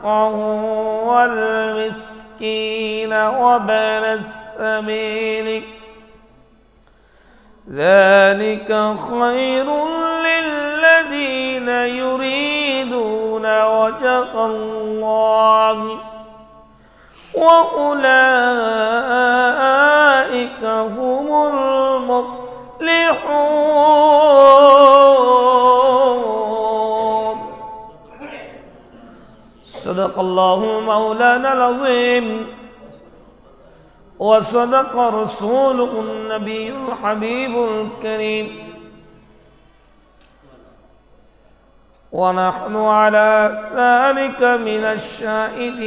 حقه والمسكين وابن السبيل ذلك خير للذين يريدون وجه الله وأولئك هم المفلحون صدق الله مولانا العظيم وصدق رسوله النبي الحبيب الكريم ونحن على ذلك من الشاهدين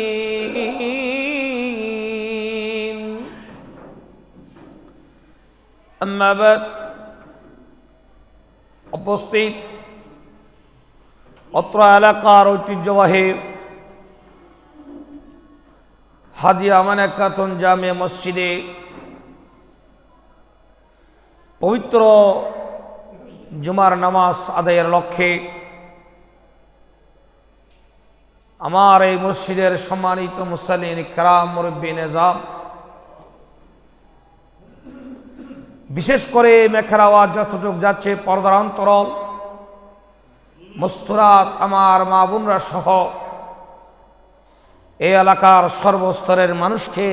أما بعد উপস্থিত অত্র এলাকার ঐতিহ্যবাহী হাজী আমানা খাতুন জামে মসজিদে পবিত্র জুমার নামাজ আদায়ের লক্ষ্যে আমার এই মসজিদের সম্মানিত মুসাল্লিন কিরাম মুরব্বি নিজাম বিশেষ করে মেঘের আওয়াজ যতটুক যাচ্ছে পর্দার অন্তরাল মস্তুরাত আমার মা বোনরা সহ এই এলাকার সর্বস্তরের মানুষকে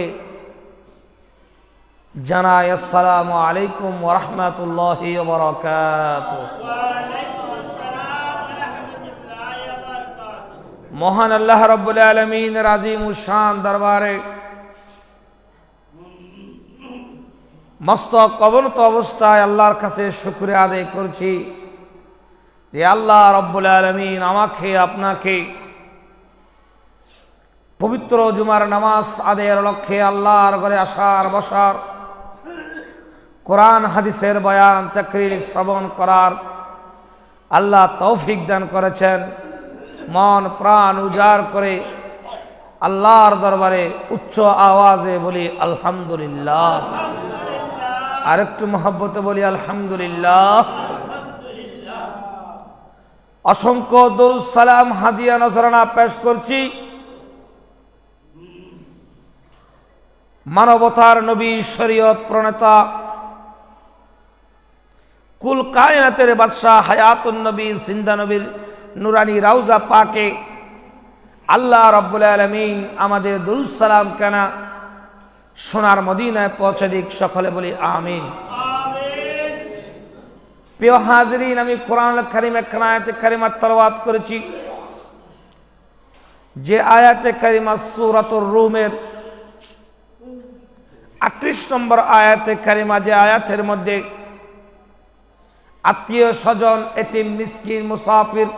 জানাই আসসালামু আলাইকুম ওয়া রাহমাতুল্লাহি ওয়া বারাকাতুহু। মহান আল্লাহ রাব্বুল আলামিনের আযীমুশ শান দরবারে মস্তক অবনত অবস্থায় আল্লাহর কাছে শুকরিয়া আদায় করছি যে আল্লাহ রাব্বুল আলামিন আমাকে আপনাকে পবিত্র জুমার নামাজ আদায়ের লক্ষ্যে আল্লাহর ঘরে আসার বসার কোরআন হাদিসের বয়ান তাকরীর শ্রবণ করার আল্লাহ তৌফিক দান করেছেন। মন প্রাণ উজাড় করে আল্লাহর দরবারে উচ্চ আওয়াজে বলি আলহামদুলিল্লাহ, আর একটু মহব্বতে বলি আলহামদুলিল্লাহ। অসংখ্য দরুদ সালাম হাদিয়া নজরানা পেশ করছি মানবতার নবী শরীয়ত প্রণেতা কুল কায়নাতের বাদশাহ হায়াতুন নবী জিন্দা নবীর নুরানি রাউজা পাকে আল্লাহ রাব্বুল আলামিন আমাদের দরুদ সালাম কেনা সোনার মদিনায় পৌঁছে দিক, সকলে বলি আমিন। প্রিয় হাজরিন, আমি কোরআনুল কারীমে আয়াতে কারিমা তেলাওয়াত করেছি যে আয়াতে কারিমা সূরাতুর রুমের 38 নম্বর আয়াতে কারিমা, যে আয়াতের মধ্যে আত্মীয় স্বজন এতিম মিসকিন মুসাফির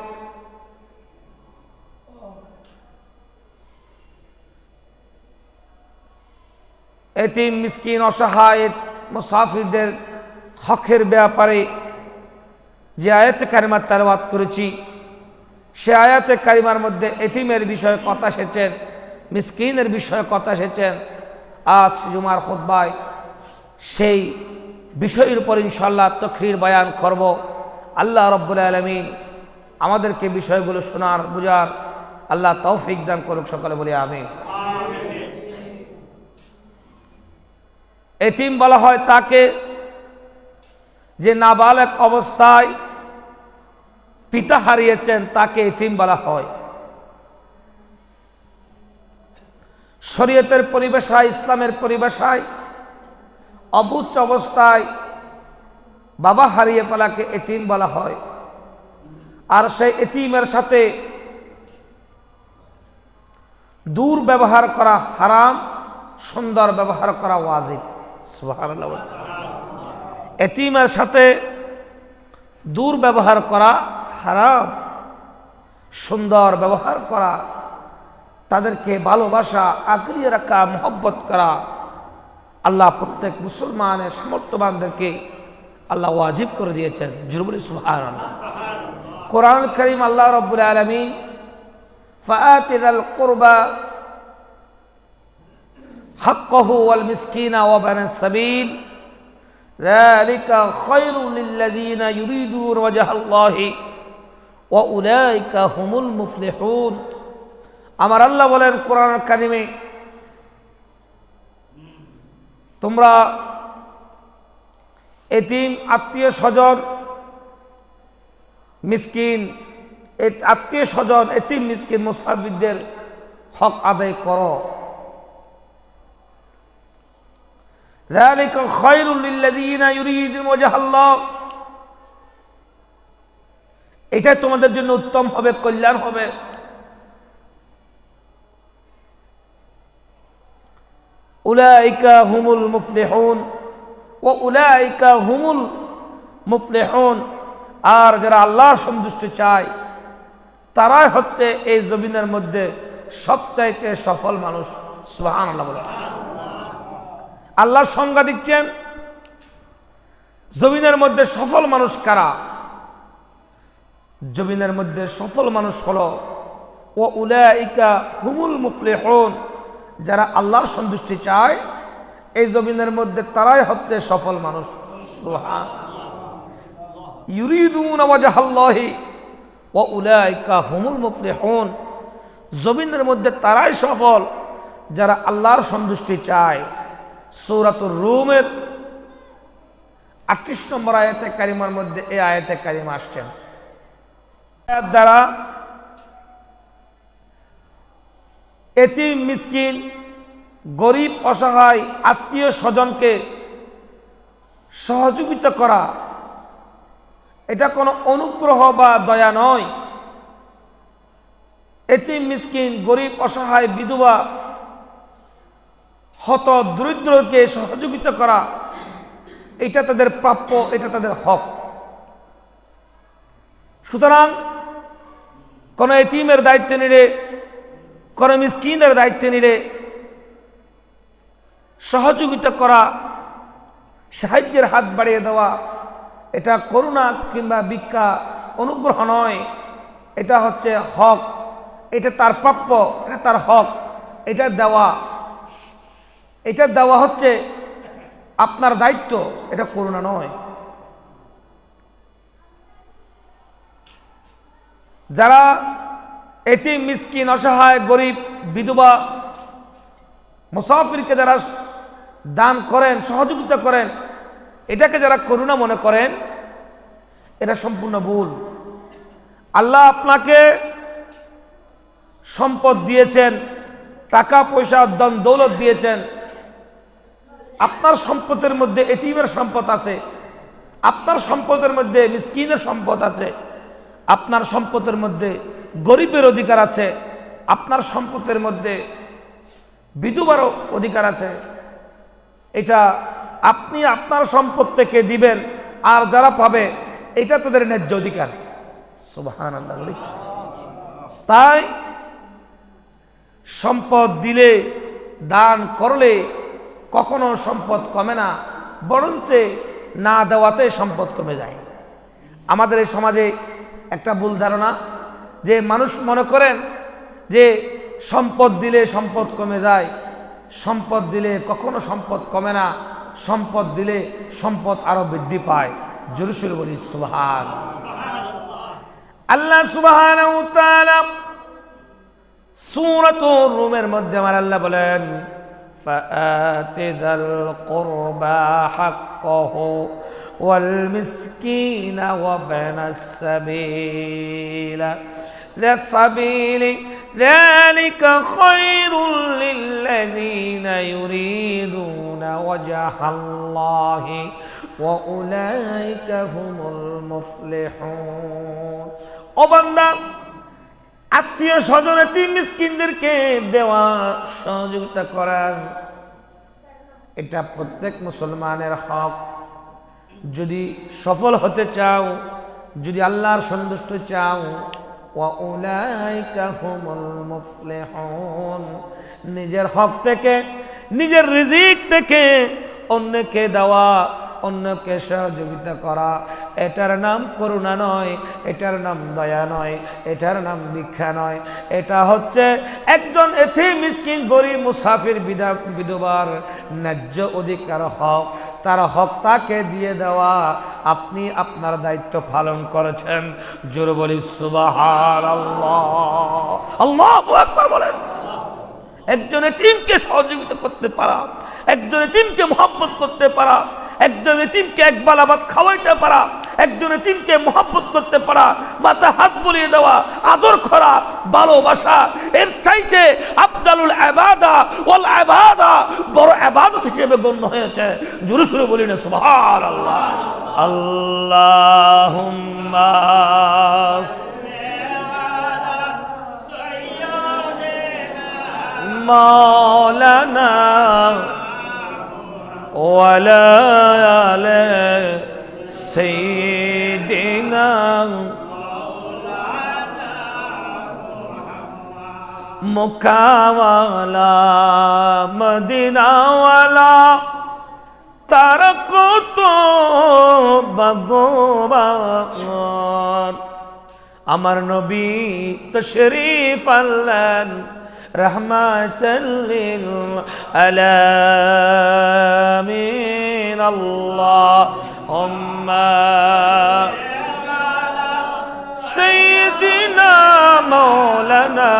এতিম মিসকিন অসহায় মুসাফিরদের হকের ব্যাপারে যে আয়াতে কারিমা তেলাওয়াত করেছি সে আয়াতে কারিমার মধ্যে এতিমের বিষয়ে কথা এসেছেন, মিসকিনের বিষয়ে কথা এসেছেন। আজ জুমার খুতবায় সেই বিষয়ের উপর ইনশাআল্লাহ তাকরীর বয়ান করব। আল্লাহ রাব্বুল আলামিন আমাদেরকে বিষয়গুলো শোনার বুঝার আল্লাহ তৌফিক দান করুক, সকলে বলি আমিন। এতিম বলা হয় তাকে যে নাবালক অবস্থায় পিতা হারিয়েছেন, তাকে এতিম বলা হয়। শরীয়তের পরিভাষায়, ইসলামের পরিভাষায় অবুঝ অবস্থায় বাবা হারিয়ে ফেলাকে এতিম বলা হয়। আর সেই এতিমের সাথে দূর ব্যবহার করা হারাম, সুন্দর ব্যবহার করা ওয়াজিব। সুবহানাল্লাহ। এতিমের সাথে দূর ব্যবহার করা হারাম, সুন্দর ব্যবহার করা, তাদেরকে ভালোবাসা, আগলিয়ে রাখা, মহব্বত করা আল্লাহ প্রত্যেক মুসলমানের সমর্থবানদেরকে আল্লাহ ওয়াজিব করে দিয়েছেন। জোরে বলি সুবহানাল্লাহ। কোরআন কারীম আল্লাহ রাব্বুল আলামিন ফাআতিল কুরবা হাক্কাহু ওয়াল মিসকিনা ওয়া বানাস সাবিল যালিকা খায়রুল লিল্লাযিনা ইউরিদুনা ওয়াজহাল্লাহি ওয়া উলাইকা হুমুল মুফলিহুন। আমার আল্লাহ বলেন কোরআন কারিমে, তোমরা এতিম, আত্মীয় স্বজন, মিসকিন, আত্মীয় স্বজন, এতিম, মিসকিন, মুসাফিরদের হক আদায় করো। যালিকা খায়রুল লিল্লাযীনা ইউরিদুনা ওয়াজহাল্লাহ, এটা তোমাদের জন্য উত্তম হবে, কল্যাণ হবে। উলাইকা হুমুল মুফলিহুন ওয়া উলাইকা হুমুল মুফলিহুন, আর যারা আল্লাহর সন্তুষ্টি চায় তারাই হচ্ছে এই জমিনের মধ্যে সবচাইতে সফল মানুষ। সুবহানাল্লাহ বলে আল্লাহ সংজ্ঞা দিচ্ছেন জমিনের মধ্যে সফল মানুষ কারা। জমিনের মধ্যে সফল মানুষ হলো ও উলাইকা হুমুল মুফলিহুন, যারা আল্লাহর সন্তুষ্টি চায় এই জমিনের মধ্যে তারাই হচ্ছে সফল মানুষ। ইউরিদুনা ওয়াজহাল্লাহি ওয়া উলাইকা হুমুল মুফলিহুন, জমিনের মধ্যে তারাই সফল যারা আল্লাহর সন্তুষ্টি চায়। সূরাতুর রুমের 38 নম্বর আয়াতে কারিমার মধ্যে এই আয়াতে কারিমা আসছেন। এর দ্বারা এতিম, মিসকিন, গরিব, অসহায়, আত্মীয় স্বজনকে সহযোগিতা করা, এটা কোনো অনুগ্রহ বা দয়া নয়। এতিম, মিসকিন, গরিব, অসহায়, বিধবা, হত দরিদ্রকে সহযোগিতা করা, এটা তাদের প্রাপ্য, এটা তাদের হক। সুতরাং কোন এতিমের দায়িত্ব নিলে, কোন মিসকিনের দায়িত্ব নিলে সহযোগিতা করা, সাহায্যের হাত বাড়িয়ে দেওয়া, এটা করুণা কিংবা ভিক্ষা, অনুগ্রহ নয়, এটা হচ্ছে হক, এটা তার প্রাপ্য, এটা তার হক, এটা দেওয়া, এটা দেওয়া হচ্ছে আপনার দায়িত্ব, এটা করুণা নয়। যারা এতিম, মিসকিন, অসহায়, গরিব, বিধবা, মুসাফিরকে যারা দান করেন, সহযোগিতা করেন, এটাকে যারা করুণা মনে করেন, এটা সম্পূর্ণ ভুল। আল্লাহ আপনাকে সম্পদ দিয়েছেন, টাকা পয়সা, ধন দৌলত দিয়েছেন। আপনার সম্পদের মধ্যে এতিমের সম্পদ আছে, আপনার সম্পদের মধ্যে মিসকিনের সম্পদ আছে, আপনার সম্পদের মধ্যে গরিবের অধিকার আছে, আপনার সম্পদের মধ্যে বিধবারও অধিকার আছে। এটা আপনি আপনার সম্পদ থেকে দিবেন, আর যারা পাবে এটা তাদের ন্যায্য অধিকার। সুবহানাল্লাহ বলি। তাই সম্পদ দিলে, দান করলে কখনো সম্পদ কমে না, বরঞ্চ না দেওয়াতে সম্পদ কমে যায়। আমাদের এই সমাজে একটা ভুল ধারণা, যে মানুষ মনে করেন যে সম্পদ দিলে সম্পদ কমে যায়। সম্পদ দিলে কখনো সম্পদ কমে না, সম্পদ দিলে সম্পদ আরো বৃদ্ধি পায়। জোরে সোরে বলি সুবহান। আল্লাহ সুবহানাহু ওয়া তাআলা সূরাতুর রুমের মধ্যে আমার আল্লাহ বলেন, فآت ذا القربى حقه والمسكين وابن السبيل ذلك خير للذين يريدون وجه الله وأولئك هم المفلحون। ও বান্দা, আত্মীয় স্বজন, এতিম, মিসকিনদেরকে দেওয়া, সহযোগিতা করা, এটা প্রত্যেক মুসলমানের হক। যদি সফল হতে চাও, যদি আল্লাহর সন্তুষ্ট চাও, ওয়া উলাইকা হুমুল মুফলিহুন, নিজের হক থেকে, নিজের রিজিক থেকে অন্যকে দেওয়া, অন্যকে সহযোগিতা করা, এটার নাম করুণা নয়, এটার নাম দয়া নয়, এটার নাম ভিক্ষা নয়। এটা হচ্ছে একজন এতিম, মিসকিন, গরিব, মুসাফির, বিধবার ন্যায্য অধিকার, হক। তার হক তাকে দিয়ে দেওয়া, আপনি আপনার দায়িত্ব পালন করেছেন। জোরে বলি সুবহানাল্লাহ। আল্লাহু আকবার বলেন। একজন এতিমকে সহযোগিতা করতে পারা, একজন এতিমকে মহব্বত করতে পারা, একজন এতিমকে একবেলা ভাত খাওয়াইতে পারা, একজন এতিমকে মহব্বত করতে পারা, মাথা হাত বুলিয়ে দেওয়া, আদর করা, ভালোবাসা, এর চাইতে আফদালুল ইবাদা ওয়াল ইবাদা বড় ইবাদত হিসেবে গণ্য হয়েছে। জোরে সুরে বলি না সুবহানাল্লাহ। আল্লাহুম্মা মাওলানা ওয়ালা আলি সাইয়্যিদিনা মুকাওয়ালা মদিনাওয়ালা তারকত ভগবান। আমার নবী তশরীফ আনলেন রহমাতাল লিল আলামিন। আল্লাহুম্মা সাইয়্যিদিনা মাওলানা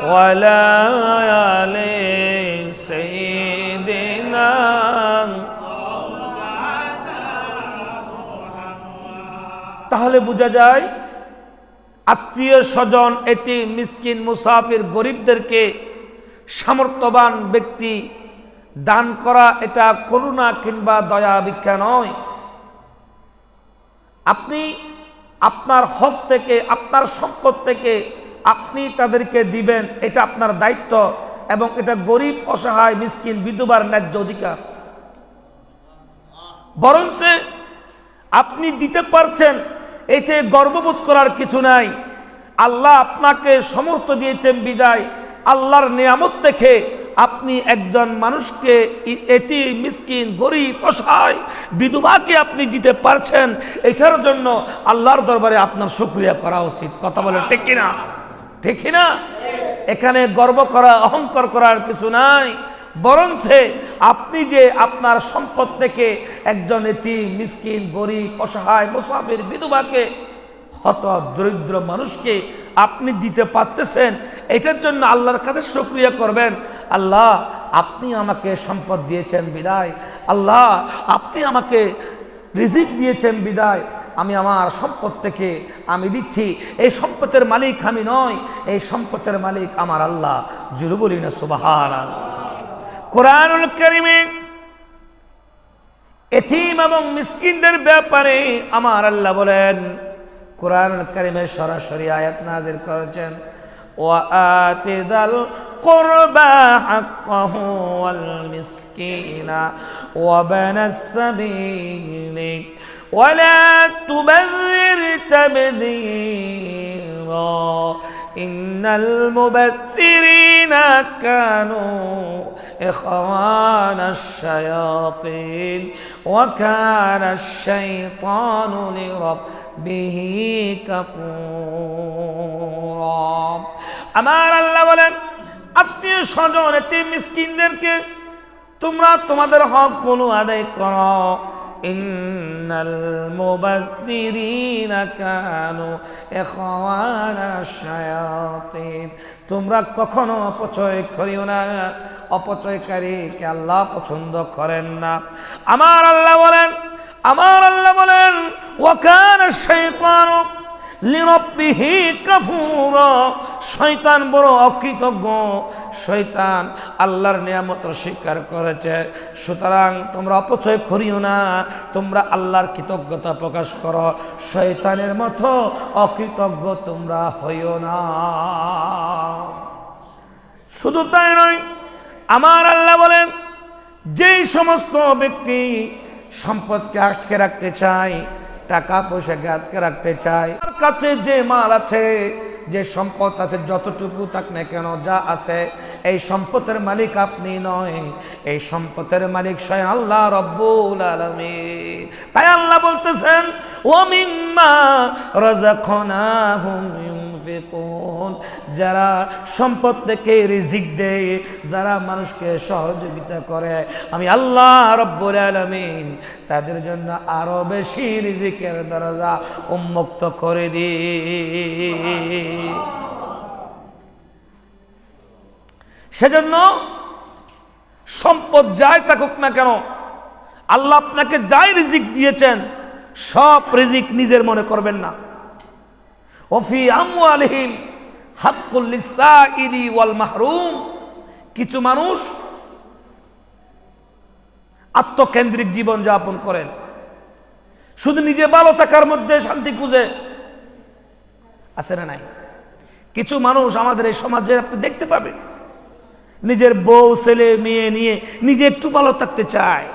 ওয়ালা আলি সাইয়্যিদিনা। তাহলে বোঝা যায় আত্মীয় স্বজন, এতিম, মিসকিন, মুসাফির, গরিবদেরকে সামর্থ্যবান ব্যক্তি দান করা এটা করুণা কিংবা দয়া ভিক্ষা নয়। আপনি আপনার হক থেকে, আপনার সম্পদ থেকে আপনি তাদেরকে দিবেন, এটা আপনার দায়িত্ব এবং এটা গরিব, অসহায়, মিসকিন, বিধবার ন্যায্য অধিকার। বরঞ্চ আপনি দিতে পারছেন, এতে গর্ববোধ করার কিছু নাই। আল্লাহ আপনাকে সমর্থ দিয়েছেন বিদায় আল্লাহর নিয়ামত থেকে আপনি একজন মানুষকে, এতিম, মিসকিন, গরিব, অসহায়, বিধবাকে আপনি দিতে পারছেন, এটার জন্য আল্লাহর দরবারে আপনার শুকরিয়া করা উচিত। কথা বলেন ঠিক কিনা? ঠিক কিনা? এখানে গর্ব করা, অহংকার করার কিছু নাই। বরঞ্চ আপনি যে আপনার সম্পদ থেকে একজন এতিম, মিসকিন, গরিব, অসহায়, মুসাফির, বিধবাকে, হত দরিদ্র মানুষকে আপনি দিতে পারতেছেন, এটার জন্য আল্লাহর কাছে শুকরিয়া করবেন। আল্লাহ আপনি আমাকে সম্পদ দিয়েছেন বিদায়, আল্লাহ আপনি আমাকে রিজিক দিয়েছেন বিদায় আমি আমার সম্পদ থেকে আমি দিচ্ছি। এই সম্পদের মালিক আমি নয়, এই সম্পদের মালিক আমার আল্লাহ। জোরে বলি না সুবহানাল্লাহ। কোরআনুল কারীমে এতিম এবং মিসকিনদের ব্যাপারে আমার আল্লাহ বলেন, কোরআনুল কারীমে সরাসরি আয়াত নাযিল করেছেন, ওয়া আতিদাল কুরবা হাক্কাহু ওয়াল মিসকিনা ওয়া বানাস সাবিলি ওয়ালা তুবাযির তাবযীরা ইন্নাল মুবাযযিরিনা কানু ইখওয়ানাশ শায়াতিন ওয়া কানাশ শাইতানু লিরাব্বিহি কাফুরা। আমার আল্লাহ বলেন, আত্মীয় স্বজন, এতিম, মিসকিনদেরকে তোমরা তোমাদের হকগুলো আদায় করো। ইন্নাল মুবাযযিরিনা কানু ইখওয়ানাশ শায়াতিন। তোমরা কখনো অপচয় করিও না, অপচয়কারীকে আল্লাহ পছন্দ করেন না। আমার আল্লাহ বলেন ওয়া কানা শাইতানু লিরাব্বিহি কাফুরা। শয়তান বড় অকৃতজ্ঞ, শয়তান আল্লাহর নিয়ামত অস্বীকার করেছে। সুতরাং তোমরা অপচয় করিও না, তোমরা আল্লাহর কৃতজ্ঞতা প্রকাশ করো। শয়তানের মতো অকৃতজ্ঞ তোমরা হইও না। শুধু তাই নয়, আমার আল্লাহ বলেন, যেই সমস্ত ব্যক্তি সম্পদকে আটকে রাখতে চায়, টাকা পয়সাকে আটকে রাখতে চায়, তার কাছে যে মাল আছে, যে সম্পদ আছে, যতটুকু থাক না কেন, যা আছে, এই সম্পদের মালিক আপনি নয়, এই সম্পদের মালিক স্বয়ং আল্লাহ রব্বুল আলামিন। তাই আল্লাহ বলতেছেন, ওয়া মিম্মা রাযাকনাহুম ইউনফিকুন, যারা সম্পদ থেকে রিজিক দেয়, যারা মানুষকে সহযোগিতা করে, আমি আল্লাহ রব্বুল আলামিন তাদের জন্য আরো বেশি রিজিকের দরজা উন্মুক্ত করে দিই। সেজন্য সম্পদ যাই থাকুক না কেন, আল্লাহ আপনাকে যাই রিজিক দিয়েছেন সব রিজিক নিজের মনে করবেন না। ওফি আমওয়ালিহিম হাক্কুল লিসাইলি ওয়াল মাহরুম, কিছু মানুষ আত্মকেন্দ্রিক জীবন যাপন করেন, শুধু নিজে ভালো থাকার মধ্যে শান্তি খুঁজে, আছে না নাই? কিছু মানুষ আমাদের এই সমাজে আপনি দেখতে পাবেন, নিজের বউ ছেলে মেয়ে নিয়ে নিজে একটু ভালো থাকতে চায়।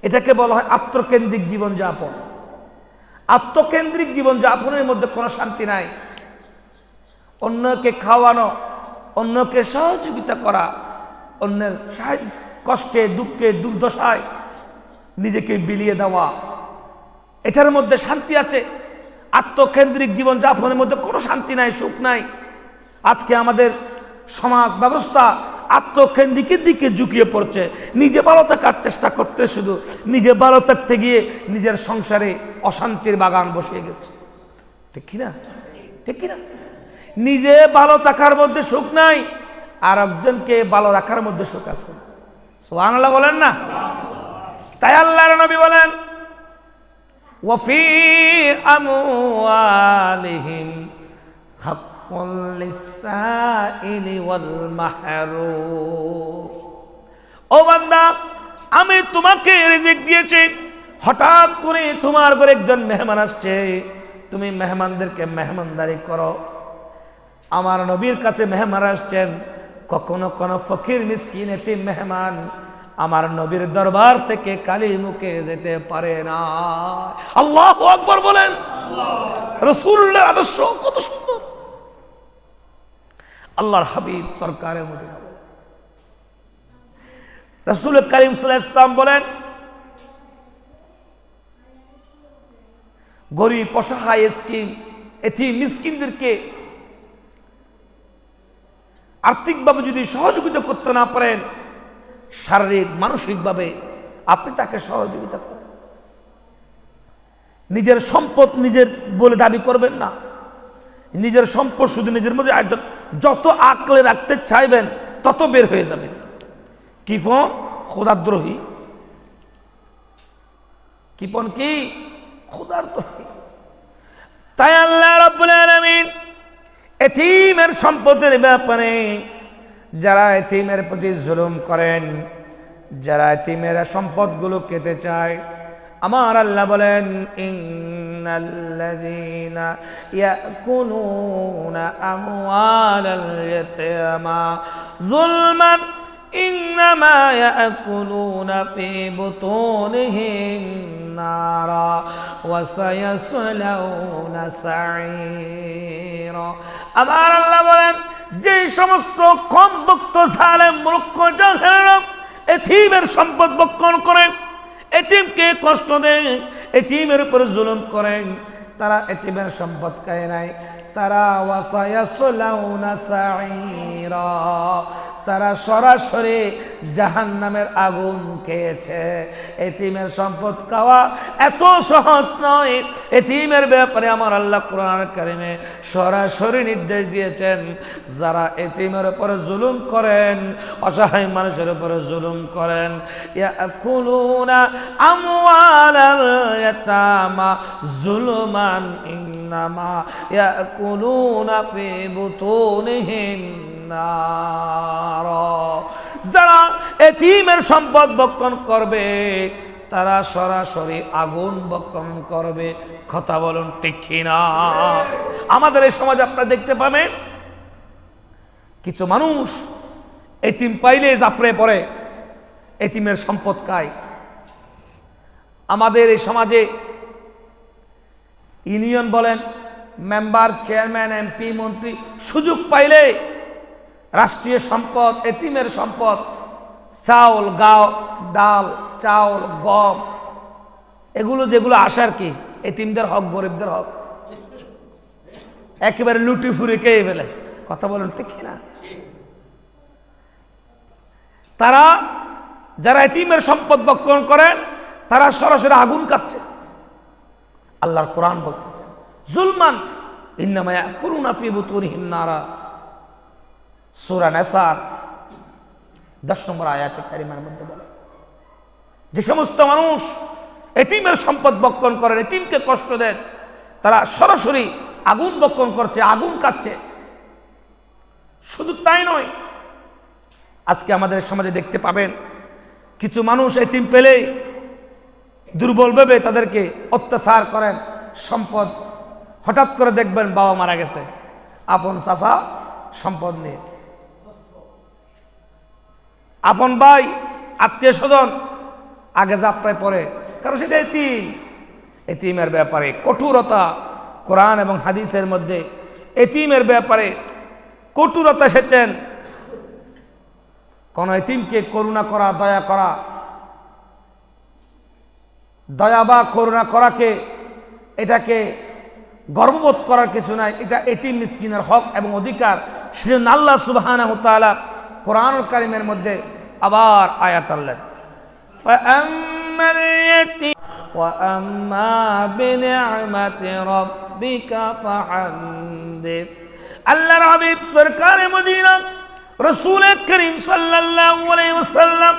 এটাকে বলা হয় আত্মকেন্দ্রিক জীবন যাপন। আত্মকেন্দ্রিক জীবন যাপনের মধ্যে কোনো শান্তি নাই। অন্যকে খাওয়ানো, অন্যকে সহযোগিতা করা, অন্যের সাহায্য, কষ্টে দুঃখে দুর্দশায় নিজেকে বিলিয়ে দেওয়া, এটার মধ্যে শান্তি আছে। আত্মকেন্দ্রিক জীবন যাপনের মধ্যে কোনো শান্তি নাই, সুখ নাই। আজকে আমাদের সমাজ ব্যবস্থা আত্মকেন্দ্রিকের দিকে ঝুঁকিয়ে পড়ছে, নিজে ভালো থাকার চেষ্টা করতে, শুধু নিজে ভালো থাকতে গিয়ে নিজের সংসারে অশান্তির বাগান বসিয়ে গেছে। ঠিক কিনা? ঠিক কিনা? নিজে ভালো থাকার মধ্যে সুখ নাই, আর একজনকে ভালো রাখার মধ্যে সুখ আছে। সুবহানাল্লাহ বলেন না? তাই আল্লাহর নবী বলেন, ওয়াফি আমওয়ালিহিম হাক্কুল লিসাইলি ওয়াল মাহরুম। ও বান্দা, আমি তোমাকে রিজিক দিয়েছি, হঠাৎ করে তোমার ঘরে একজন মেহমান আসছে, তুমি মেহমানদেরকে মেহমানদারি করো। আমার নবীর কাছে মেহমান আসছেন, কখনো কোনো ফকির মিসকিন এতিম মেহমান আমার নবীর দরবার থেকে খালি মুখে যেতে পারে না। আল্লাহু আকবার বলেন। রাসূলুল্লাহর আদর্শ কত সুন্দর। আল্লাহর হাবিব সরকারে মদিনা রাসূল করিম সাল্লাল্লাহু আলাইহি ওয়াসাল্লাম বলেন, গরিব অসহায় এতিম মিসকিনদেরকে আর্থিকভাবে যদি সহযোগিতা করতে না পারেন, শারীরিক মানসিকভাবে আপনি তাকে সহযোগিতা করেন। নিজের সম্পদ নিজের বলে দাবি করবেন না। নিজের সম্পদ শুধু নিজের মধ্যে যত আঁকলে রাখতে চাইবেন তত বের হয়ে যাবে। কিপন খোদাদ্রোহী, কিপন কি খোদাদ্রোহী। তাই আল্লাহ রাব্বুল আলামিন এতিমের সম্পদের ব্যাপারে, যারা এতিমের প্রতি জুলুম করেন, যারা এতিমের সম্পদগুলো খেতে চায়, আমার আল্লাহ বলেন, ইন্নাল্লাযীনা ইয়াকুলুনা আমওয়ালাল ইয়াতামা যুলমান ইন্নামা ইয়াকুলুনা ফি বুতুনিহিম নারা ওয়া সায়াসলাউনা সাঈরা। আমার আল্লাহ বলেন, যে সমস্ত কমবক্ত জালেম মূর্খ জাহেল এতিমের সম্পদ ভক্ষণ করে, এতিমকে কষ্ট দেয়, এতিমের উপর জুলুম করেন, তারা এতিমের সম্পদ খায় নাই, তারা ওয়াসায়াসলাউনা সাঈরা, তারা সরাসরি জাহান্নামের আগুন খেয়েছে। এতিমের সম্পদ খাওয়া এত সহজ নয়। এতিমের ব্যাপারে আমার আল্লাহ কোরআন কারিমে সরাসরি নির্দেশ দিয়েছেন, যারা এতিমের উপরে জুলুম করেন, অসহায় মানুষের উপরে জুলুম করেন, ইয়াকুলুনা আমওয়ালাল ইয়াতামা যুলমান ইন্নামা ইয়াকুলুনা ফি বুতুনিহিম নার। যারা এতিমের সম্পদ ভক্ষণ করবে তারা সরাসরি আগুন ভক্ষণ করবে। কথা বলুন ঠিক কিনা? আমাদের এই সমাজে আপনারা দেখতে পাবেন, কিছু মানুষ এতিম পাইলে জাপড়ে পড়ে, এতিমের সম্পদ খায়। আমাদের এই সমাজে ইউনিয়ন বলেন, মেম্বার, চেয়ারম্যান, এমপি, মন্ত্রী সুযোগ পাইলে রাষ্ট্রীয় সম্পদ, এতিমের সম্পদ, চাউল, ডাল, চাউল, গম, এগুলো যেগুলো আসে আর কি, এতিমদের হক, গরিবদের হক, একেবারে লুটি ফুরে খেয়ে ফেলে। কথা বলেন ঠিক না? তারা যারা এতিমের সম্পদ ভক্ষণ করেন তারা সরাসরি আগুন খাচ্ছে। আল্লাহর কোরআন বলতেছে জুলমান ইন্নামা ইয়াকুলুনা ফি বুতুনিহিম নারা, সূরা নিসার 10 নম্বর আয়াতে কারিমার মধ্যে বলে যে সমস্ত মানুষ এতিমের সম্পদ ভক্ষণ করেন, এতিমকে কষ্ট দেন, তারা সরাসরি আগুন ভক্ষণ করছে, আগুন খাচ্ছে। শুধু তাই নয়, আজকে আমাদের সমাজে দেখতে পাবেন কিছু মানুষ এতিম পেলেই দুর্বল ভেবে তাদেরকে অত্যাচার করেন। সম্পদ হঠাৎ করে দেখবেন বাবা মারা গেছে, আপন চাচা সম্পদ নিয়ে, আপন ভাই আত্মীয় স্বজন আগে যাত্রায় পড়ে, কারণ সেটা এতিম। এতিমের ব্যাপারে কঠোরতা, কোরআন এবং হাদিসের মধ্যে এতিমের ব্যাপারে কঠোরতা এসেছেন। কোন এতিমকে করুণা করা, দয়া করা, দয়া বা করুণা করাকে এটাকে গর্ববোধ করার কিছু নাই, এটা এতিম মিসকিনের হক এবং অধিকার। সেজন্য আল্লাহ সুবহানাহু ওয়া তাআলা কোরআনুল কারীমের মধ্যে আবার আয়াত আনলেন, ফাআম্মাল ইয়াতীম ওয়া আম্মা বিনি'মাতি রাব্বিকা ফাহাদ্দিস। আল্লাহর হাবিব সরকারে মদিনা রাসূল করিম সাল্লাল্লাহু আলাইহি ওয়াসাল্লাম,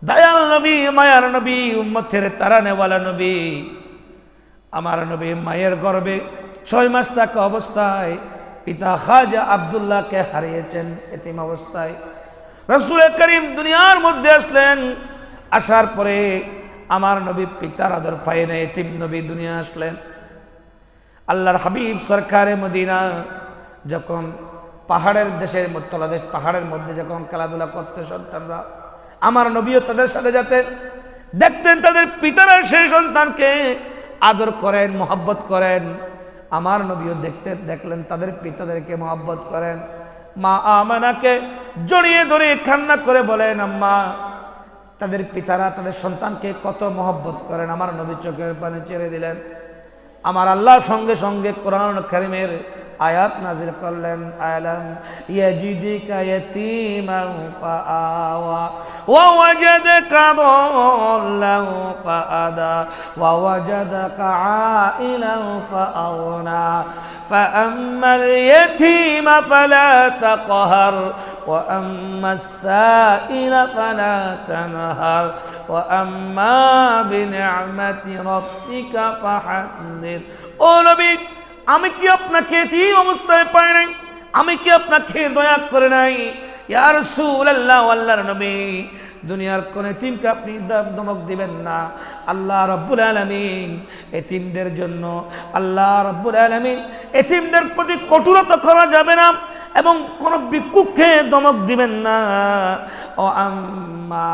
দয়াল নবী, মায়ার নবী, উম্মতের তারানেওয়ালা নবী, আমার নবী মায়ের গর্ভে 6 মাস থাকা অবস্থায় পিতা খাজা আব্দুল্লাহকে হারিয়েছেন। এতিম অবস্থায় রাসূল করিম দুনিয়ার মধ্যে আসলেন। আসার পরে আমার নবী পিতার আদর পায় না, এতিম নবী দুনিয়া আসলেন। আল্লাহর হাবিব সরকারে মদিনা যখন পাহাড়ের দেশের তলাদেশ, পাহাড়ের মধ্যে যখন খেলাধুলা করতে সন্তানরা, আমার নবীও তাদের সাথে যেতেন, দেখতেন তাদের পিতারা সেই সন্তানকে আদর করেন, মহব্বত করেন। আমার নবীও দেখলেন তাদের পিতাদেরকে মহব্বত করেন। মা আমানাকে জড়িয়ে ধরে কান্না করে বলেন, আম্মা, তাদের পিতারা তাদের সন্তানকে কত মহব্বত করেন। আমার নবী চোখের পানি ছেড়ে দিলেন। আমার আল্লাহ সঙ্গে সঙ্গে কোরআন কারীমের আয়াত নাজিল করলেন, আলাম ইয়াজিদিকা ইয়াতীমান ফাআওয়া ওয়া ওয়াজাদাকা দাল্লান ফাআদা ওয়া ওয়াজাদাকা আইলান ফাআওনা ফাআম্মাল ইয়াতীমা ফালা তাকহার ওয়া আম্মাস সাইলা ফালা তানহার ওয়া আম্মা বিনি'মাতি রাব্বিকা ফাহাদ্দিস। ও নবী, আমি কি আপনাকে এতিম অবস্থায় পাই নাই? আমি কি আপনাকে দয়া করে নাই? ইয়া রাসূলুল্লাহ, আল্লাহর নবী, দুনিয়ার কোন এতিমকে আপনি ধমক দিবেন না। আল্লাহ রাব্বুল আলামিন এতিমদের জন্য, আল্লাহ রাব্বুল আলামিন এতিমদের প্রতি কঠোরতা করা যাবে না এবং কোন ভিক্ষুককে ধমক দিবেন না। ও আম্মা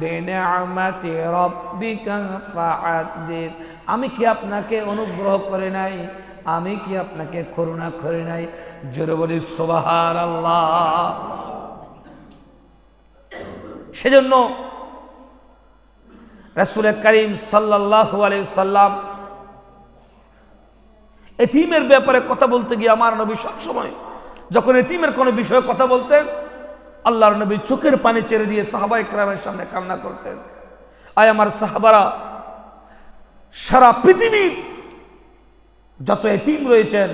বিনি'মাতি রাব্বিকা ফাহাদ্দিস। আমি কি আপনাকে অনুগ্রহ করে নাই? আমি কি আপনাকে করুণা করে নাই? জোরে বলি সুবহানাল্লাহ। সেজন্য রাসূল করিম সাল্লাল্লাহু আলাইহি ওয়াসাল্লাম এতিমের ব্যাপারে কথা বলতে গিয়ে আমার নবী সবসময় যখন এতিমের কোনো বিষয়ে কথা বলতেন, আল্লাহর নবী চোখের পানি ছেড়ে দিয়ে সাহাবায়ে কেরামের সামনে কান্না করতেন। আয় আমার সাহাবারা, সারা পৃথিবীর যত এতিম রয়েছেন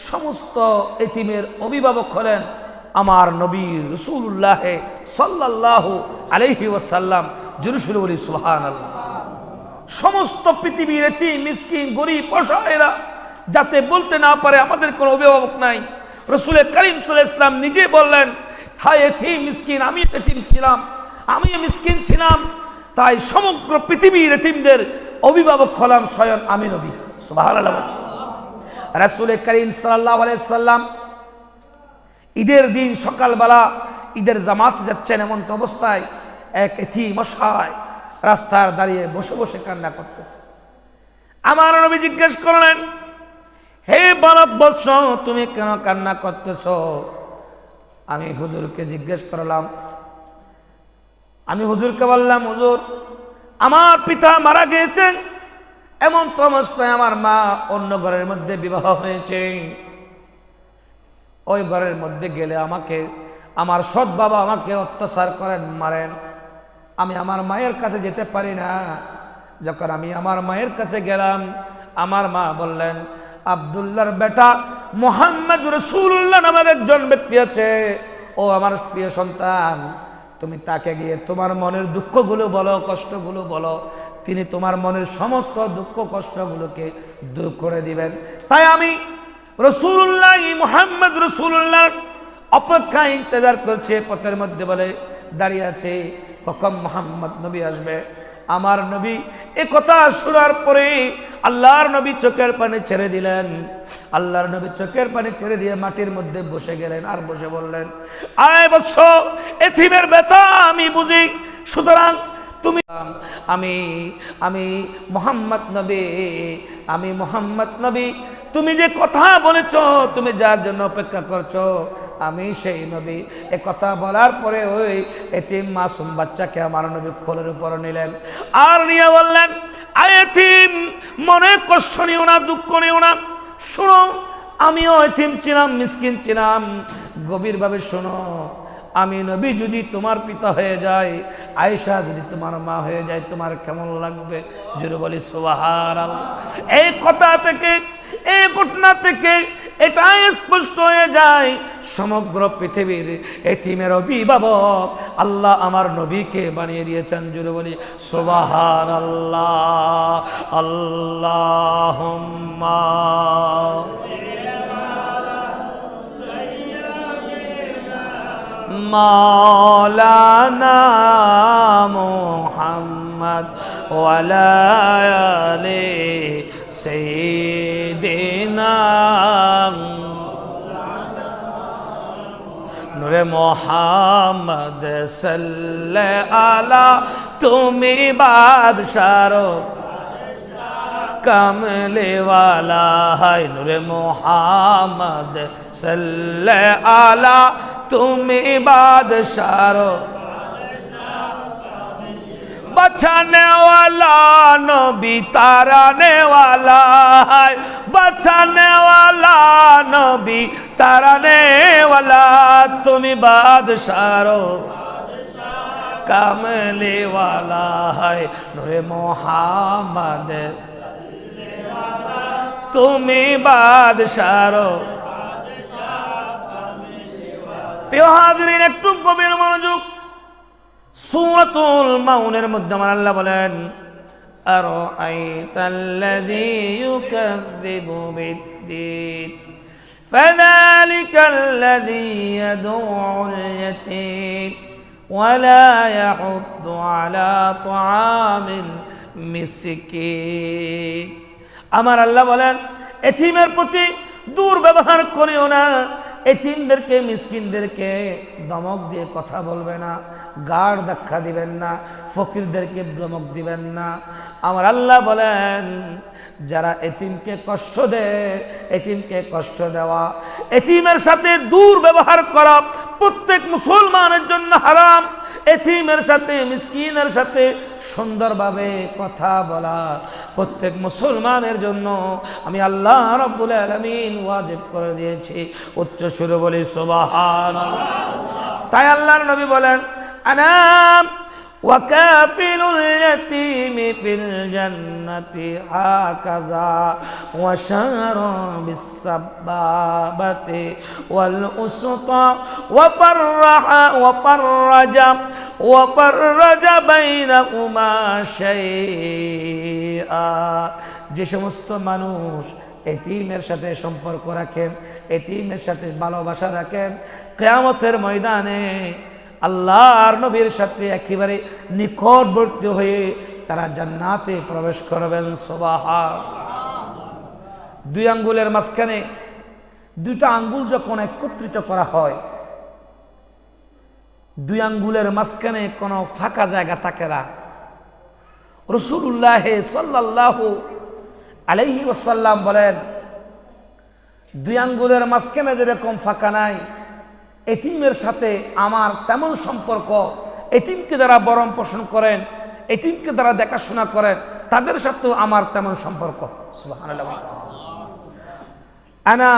সমস্ত এতিমের অভিভাবক হলেন আমার নবী রাসূলুল্লাহ সাল্লাল্লাহু আলাইহি ওয়াসাল্লাম। জোরে সুরে বলি সুবহানাল্লাহ। সমস্ত পৃথিবীর এতিম, মিসকিন, গরিব, অসহায়রা যাতে বলতে না পারে আমাদের কোনো অভিভাবক নাই, রাসূল করিম সাল্লাল্লাহু আলাইহি ওয়াসাল্লাম নিজে বললেন, হায় এতিম মিসকিন, আমি এতিম ছিলাম, আমি মিসকিন ছিলাম, তাই সমগ্র পৃথিবীর এতিমদের অভিভাবক হলাম স্বয়ং আমি নবী। সুবহানাল্লাহ। রাসূল করিম সাল্লাল্লাহু আলাইহি ওয়াসাল্লাম ঈদের দিন সকালবেলা ঈদের জামাত যাচ্ছেন, এমন অবস্থায় এক এতিম অসহায় রাস্তায় দাঁড়িয়ে বসে বসে কান্না করতেছে। আমার নবী জিজ্ঞেস করলেন, হে ভারতবর্ষ, তুমি কেন কান্না করতেছ? আমি হুজুরকে জিজ্ঞেস করলাম, আমি হুজুরকে বললাম, হুজুর, আমার পিতা মারা গিয়েছেন, এমন তো অবস্থায় আমার মা অন্য ঘরের মধ্যে বিবাহ হয়েছে। ওই ঘরের মধ্যে গেলে আমাকে আমার সৎ বাবা আমাকে অত্যাচার করেন, মারেন। আমি আমার মায়ের কাছে যেতে পারি না। যখন আমি আমার মায়ের কাছে গেলাম, আমার মা বললেন, আব্দুল্লাহর বেটা মুহাম্মদ রাসূলুল্লাহ নামের একজন ব্যক্তি আছে, ও আমার প্রিয় সন্তান, তুমি তাকে গিয়ে তোমার মনের দুঃখগুলো বলো, কষ্টগুলো বলো, তিনি তোমার মনের সমস্ত দুঃখ কষ্টগুলোকে দূর করে দিবেন। তাই আমি রাসূলুল্লাহ মুহাম্মদ রাসূলুল্লাহ অপেক্ষায় ইন্তজার করছে, পথের মধ্যে বলে দাঁড়িয়ে আছে, কখন মুহাম্মদ নবী আসবে। আমার নবী এ কথা শোনার পরে আল্লাহর নবী চোখের পানি ছেড়ে দিলেন। আল্লাহর নবী চোখের পানি ছেড়ে দিয়ে মাটির মধ্যে বসে গেলেন, আর বসে বললেন, আয় বৎস, এতিমের ব্যথা আমি বুঝি, সুতরাং তুমি আমি মুহাম্মদ নবী, আমি মুহাম্মদ নবী, তুমি যে কথা বলেছ, তুমি যার জন্য অপেক্ষা করছো, আমি সেই নবী। এ কথা বলার পরে ওই এতিম মাসুম বাচ্চাকে আমার নবী কোলের উপর নিলেন, আর নিয়ে বললেন, আয় এতিম, মনে কষ্ট নিও না, দুঃখ নিও না, শোনো, আমিও এতিম ছিলাম, মিসকিন ছিলাম, গভীরভাবে শোনো, আমি নবী যদি তোমার পিতা হয়ে যায়, আয়েশা যদি তোমার মা হয়ে যায়, তোমার কেমন লাগবে? জোরে বলি সুবহানাল্লাহ। এই কথা থেকে, এই ঘটনা থেকে এটাই স্পষ্ট হয়ে যায়, সমগ্র পৃথিবীর এতিমের অভিভাবক আল্লাহ আমার নবীকে বানিয়ে দিয়েছেন। জোরে বলি সুবহানাল্লাহ। আল্লাহুম্মা মাওলানা মুহাম্মদ ওয়া আলা আলি সাইয়্যিদিনা নূরে মুহাম্মদ সাল্লাল্লাহু আলা, তুমি বাদশার কামলে ওয়ালা, হায় নূরে মুহাম্মদ সাল্লাল্লাহু আলা, তুমি বাদশার बचाने वाला नबी, ताराने वाला है, बचाने वाला नबी, ताराने वाला, तुम्ही बादशारो कामले वाला है, नूरे मोहम्मद तुम्ही बादशारो। প্রিয় হাজিরিন, একটু গভীর মনোযোগ। সূরাতুল মাউনের মধ্যে আমার আল্লাহ বলেন, আরাআইতাল্লাযী ইউকাযযিবু বিদ্দীন ফাযালিকাল্লাযী ইয়াদউল ইয়াতীম ওয়া লা ইয়াহুদ্দু আলা তুআমিল মিসকিন। আমার আল্লাহ বলেন, এতিমের প্রতি দুর্ব্যবহার করিও না, এতিমদেরকে মিসকিনদেরকে ধমক দিয়ে কথা বলবে না, গাড় ধাক্কা দিবেন না, ফকিরদেরকে ধমক দিবেন না। আমার আল্লাহ বলেন, যারা এতিমকে কষ্ট দেয়, এতিমকে কষ্ট দেওয়া, এতিমের সাথে দুর্ব্যবহার করা প্রত্যেক মুসলমানের জন্য হারাম। এতিমের সাথে, মিসকিনের সাথে সুন্দরভাবে কথা বলা প্রত্যেক মুসলমানের জন্য আমি আল্লাহ রাব্বুল আলামিন ওয়াজিব করে দিয়েছি। উচ্চ সুরে বলি সুবহানাল্লাহ। তাই আল্লাহর নবী বলেন, আনাম ওয়া কাফিলুল ইয়াতীমি ফিল জান্নাতি হাকাযা ওয়া শারা বিস সাবাবাতি ওয়াল উসতা ওয়া ফাররাজা বাইনাহুমা শাইআ। যে সমস্ত মানুষ এতিমের সাথে সম্পর্ক রাখেন, এতিমের সাথে ভালোবাসা রাখেন, কিয়ামতের ময়দানে আল্লাহর নবীর সাথে একেবারে নিকটবর্তী হয়ে তারা জান্নাতে প্রবেশ করবেন। সুবহানাল্লাহ। দুই আঙ্গুলের মাঝখানে দুইটা আঙ্গুল যখন একত্রিত করা হয়, দুই আঙ্গুলের মাঝখানে কোনো ফাঁকা জায়গা থাকে না। রাসূলুল্লাহ সাল্লাল্লাহু আলাইহি ওয়াসাল্লাম বলেন, দুই আঙ্গুলের মাঝখানে যেরকম ফাঁকা নাই, এতিমের সাথে আমার তেমন সম্পর্ক। এতিমকে যারা বরণ পোষণ করেন, এতিমকে যারা দেখাশোনা করেন, তাদের সাথেও আমার তেমন সম্পর্ক। সুবহানাল্লাহ। আনা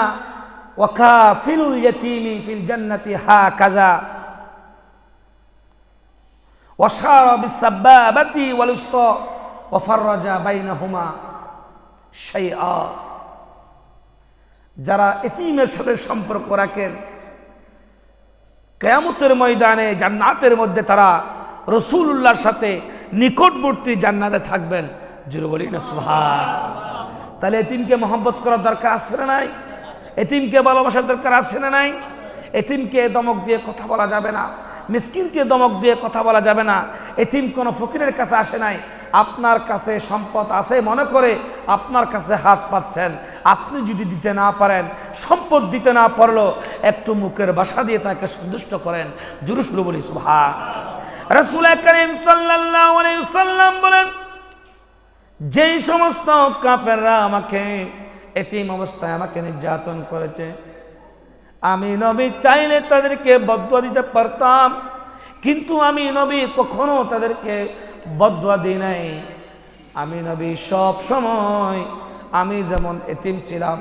ওয়া কাফিলুল ইয়াতীমি ফিল জান্নাতি হাকাযা ওয়া শারা বিস-সাব্বাবাতি ওয়াল উসতা ওয়া ফাররাজা বাইনাহুমা শাইআ। যারা এতিমের সাথে সম্পর্ক রাখেন কিয়ামতের ময়দানে জান্নাতের মধ্যে তারা রাসূলুল্লাহর সাথে নিকটবর্তী জান্নাতে থাকবেন। জোরে বলি না সুবহানাল্লাহ। তাহলে এতিমকে মহব্বত করার দরকার আছে না নাই? এতিমকে ভালোবাসার দরকার আছে না নাই? এতিমকে দমক দিয়ে কথা বলা যাবে না, মিসকিনকে দমক দিয়ে কথা বলা যাবে না। এতিম কোনো ফকিরের কাছে আসে নাই, আপনার কাছে সম্পদ আছে মনে করে আপনার কাছে হাত পাচ্ছেন। আপনি যদি দিতে না পারেন, সম্পদ দিতে না পারলো, একটু মুখের ভাষা দিয়ে তাকে সন্তুষ্ট করেন। জোরে সুরে বলি সুবহানাল্লাহ। রাসূল করিম সাল্লাল্লাহু আলাইহি ওয়াসাল্লাম বলেন, যেই সমস্ত কাফেররা আমাকে এতিম অবস্থায় আমাকে নির্যাতন করেছে, আমি নবী চাইলে তাদেরকে বদদুয়া দিতে পারতাম, কিন্তু আমি নবী কখনো তাদেরকে বদদুয়া দিই নাই। আমি নবী সব সময় আমি যেমন এতিম ছিলাম।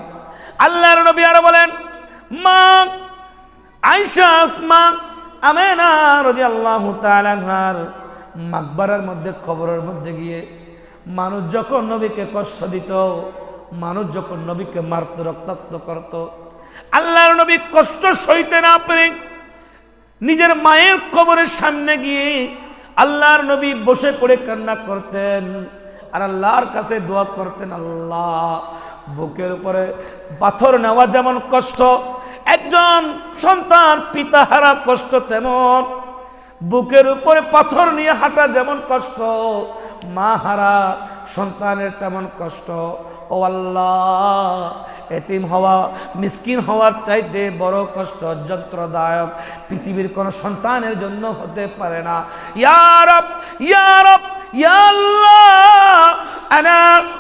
আল্লাহর নবী আরো বলেন, মা আয়েশা, আসমা, আমেনা রাদিয়াল্লাহু তাআলা আনহার মাকবারার মধ্যে, কবরের মধ্যে গিয়ে মানুষ যখন নবীকে কষ্ট দিত, মানুষ যখন নবীকে মারত, রক্তাক্ত করত, আল্লাহর নবী কষ্ট সইতে না পেরে নিজের মায়ের কবরের সামনে গিয়ে আল্লাহর নবী বসে পড়ে কান্না করতেন আর আল্লাহর কাছে দোয়া করতেন, আল্লাহ, বুকের উপরে পাথর নেওয়া যেমন কষ্ট, একজন সন্তান পিতাহারা কষ্ট তেমন, বুকের উপরে পাথর নিয়ে হাঁটা যেমন কষ্ট, মা হারা সন্তানের তেমন কষ্ট। ও আল্লাহ, এতিম হওয়া, মিসকিন হওয়ার চাইতে বড় কষ্ট, যন্ত্রদায়ক পৃথিবীর কোন সন্তানের জন্য হতে পারে না। ইয়া রব, ইয়া রব, ইয়া আল্লাহ, আনা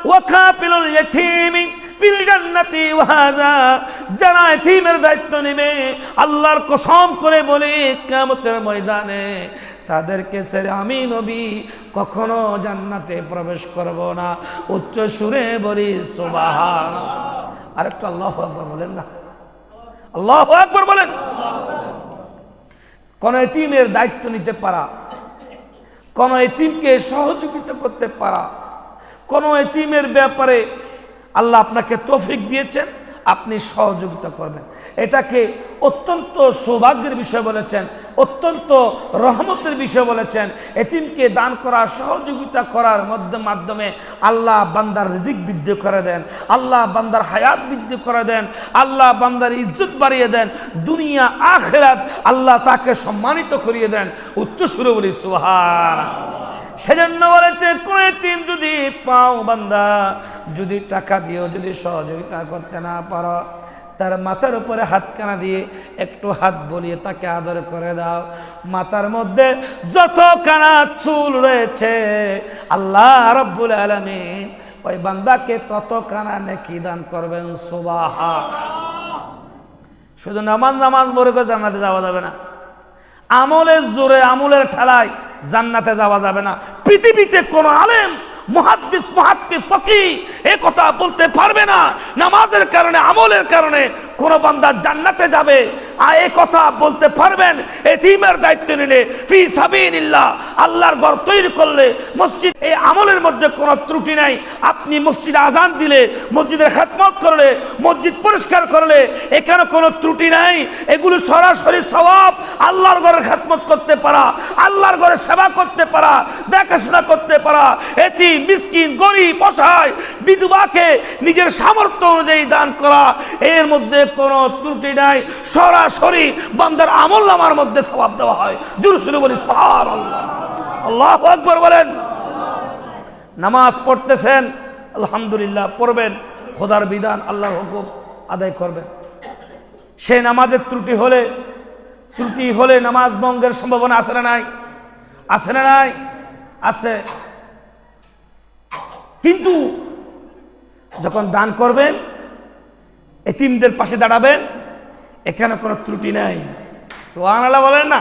ওয়া কাফিলুল ইয়াতীমি ফিল জান্নাতি ওয়া হাযা। যারা এতিমের দায়িত্ব নেবে, আল্লাহর কসম করে বলে কিয়ামতের ময়দানে তাদেরকে ছেড়ে আমি নবী কখনো জান্নাতে প্রবেশ করব না। উচ্চ সুরে বলি সুবহানাল্লাহ। আরেকটু আল্লাহু আকবার বলেন না, আল্লাহু আকবার বলেন। কোন এতিমের দায়িত্ব নিতে পারা, কোন এতিমকে সহযোগিতা করতে পারা, কোন এতিমের ব্যাপারে আল্লাহ আপনাকে তৌফিক দিয়েছেন, আপনি সহযোগিতা করবেন, এটাকে অত্যন্ত সৌভাগ্যের বিষয় বলেছেন, অত্যন্ত রহমতের বিষয় বলেছেন। এতিমকে দান করা, সহযোগিতা করার মাধ্যমে আল্লাহ বান্দার রিজিক বৃদ্ধি করে দেন, আল্লাহ বান্দার হায়াত বৃদ্ধি করে দেন, আল্লাহ বান্দার ইজ্জত বাড়িয়ে দেন, দুনিয়া আখিরাত আল্লাহ তাকে সম্মানিত করিয়ে দেন। উচ্চ সুরে বলি সুবহানাল্লাহ। সেজন্য বলেছে, কোন এতিম যদি পাও বান্দা, যদি টাকা দিয়েও যদি সহযোগিতা করতে না পারো, তার মাথার উপরে হাতখানা দিয়ে একটু হাত বলিয়ে তাকে আদর করে দাও। মাথার মধ্যে যত কানা চুল রয়েছে আল্লাহ রাব্বুল আলামিন ওই বান্দাকে তত কানা নেকি দান করবেন। সুবহানাল্লাহ। শুধু নামাজ পড়ে জান্নাতে যাওয়া যাবে না, আমলের জোরে, আমলের ঠেলায় জান্নাতে যাওয়া যাবে না। পৃথিবীতে কোন আলেম, মুহাদ্দিস, মুহাক্কিক, ফকিহ এই কথা বলতে পারবে না নামাজের কারণে, আমলের কারণে কোন বান্দা জান্নাতে যাবে। আর এই কথা বলতে পারবেন এতিমের দায়িত্ব নিলে, ফি সাবিলিল্লাহ, আল্লাহর ঘর তৈরি করলে, মসজিদ, এই আমলের মধ্যে কোনো ত্রুটি নাই। আপনি মসজিদে আজান দিলে, মসজিদের খেদমত করলে, মসজিদ পরিষ্কার করলে, এখানে কোনো ত্রুটি নাই। এগুলো সরাসরি সওয়াব। আল্লাহর ঘরের খেদমত করতে পারা, আল্লাহর ঘরে সেবা করতে পারা, দেখাশোনা করতে পারা, এতিম, মিসকিন, গরিব, অসহায়, বিধবাকে নিজের সামর্থ্য অনুযায়ী দান করা, এর মধ্যে কোনো ত্রুটি নাই। সরাসরি বান্দার আমল নামার মধ্যে সওয়াব দেওয়া হয়। জোরে সুরে বলি সুবহানাল্লাহ। আল্লাহু আকবার বলেন। নামাজ পড়তেছেন, আলহামদুলিল্লাহ পড়বেন, খোদার বিধান, আল্লাহর হুকুম আদায় করবেন। সেই নামাজের ত্রুটি হলে নামাজ ভঙ্গের সম্ভাবনা আছে না নাই? আছে না নাই? আছে। কিন্তু যখন দান করবেন, এতিমদের পাশে দাঁড়াবেন, এখানে কোনো ত্রুটি নাই। সুবহানাল্লাহ বলেন না।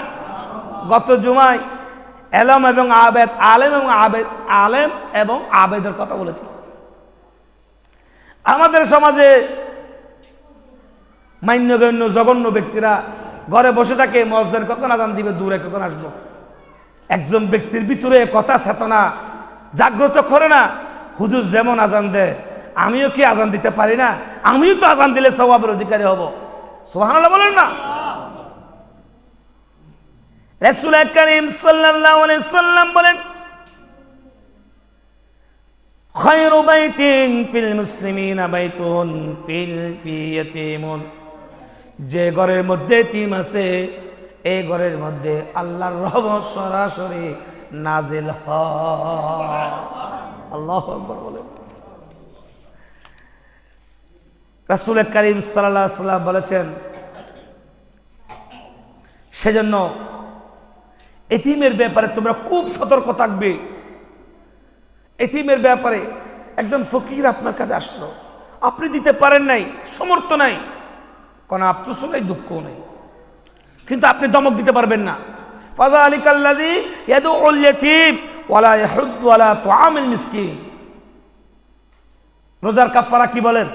গত জুমায় এলম এবং আবেদ, আলেম এবং আবেদ, আলেম এবং আবেদের কথা বলেছি। আমাদের সমাজে মান্যগণ্য জঘন্য ব্যক্তিরা ঘরে বসে থাকে, মসজিদ কখন আজান দিবে, দূরে কখন আসবো। একজন ব্যক্তির ভিতরে কথা চেতনা জাগ্রত করে না, হুজুর যেমন আজান দেয় আমিও কি আজান দিতে পারি না, আমিও তো আজান দিলে সওয়াবের অধিকারী হব। সুবহানাল্লাহ বলেন না। রাসূল করিম সাল্লাল্লাহু আলাইহি সাল্লাম বলেন, খায়রু বাইতিন ফিল মুসলিমিনা বাইতুন ফি ইয়াতীমুন, যে ঘরের মধ্যে এতিম আছে এই ঘরের মধ্যে আল্লাহর রহমত সরাসরি নাজিল হয়। আল্লাহু আকবার বলেন। রাসূল করিম সাল্লাল্লাহু আলাইহি সাল্লাম বলেছেন, সেজন্য এতিমের ব্যাপারে তোমরা খুব সতর্ক থাকবে। এতিমের ব্যাপারে একজন ফকির আপনার কাছে আসলো, আপনি দিতে পারেন নাই, সমর্থ নাই, কোনো আফসোসও নাই, দুঃখও নেই, কিন্তু আপনি দমক দিতে পারবেন না। ফাযালিকাল্লাযী ইয়াদউল ইয়াতীম ওয়ালা ইয়াহুদ্দু আলা তুআমিল মিসকিন। রোজার কাফারা কি বলেন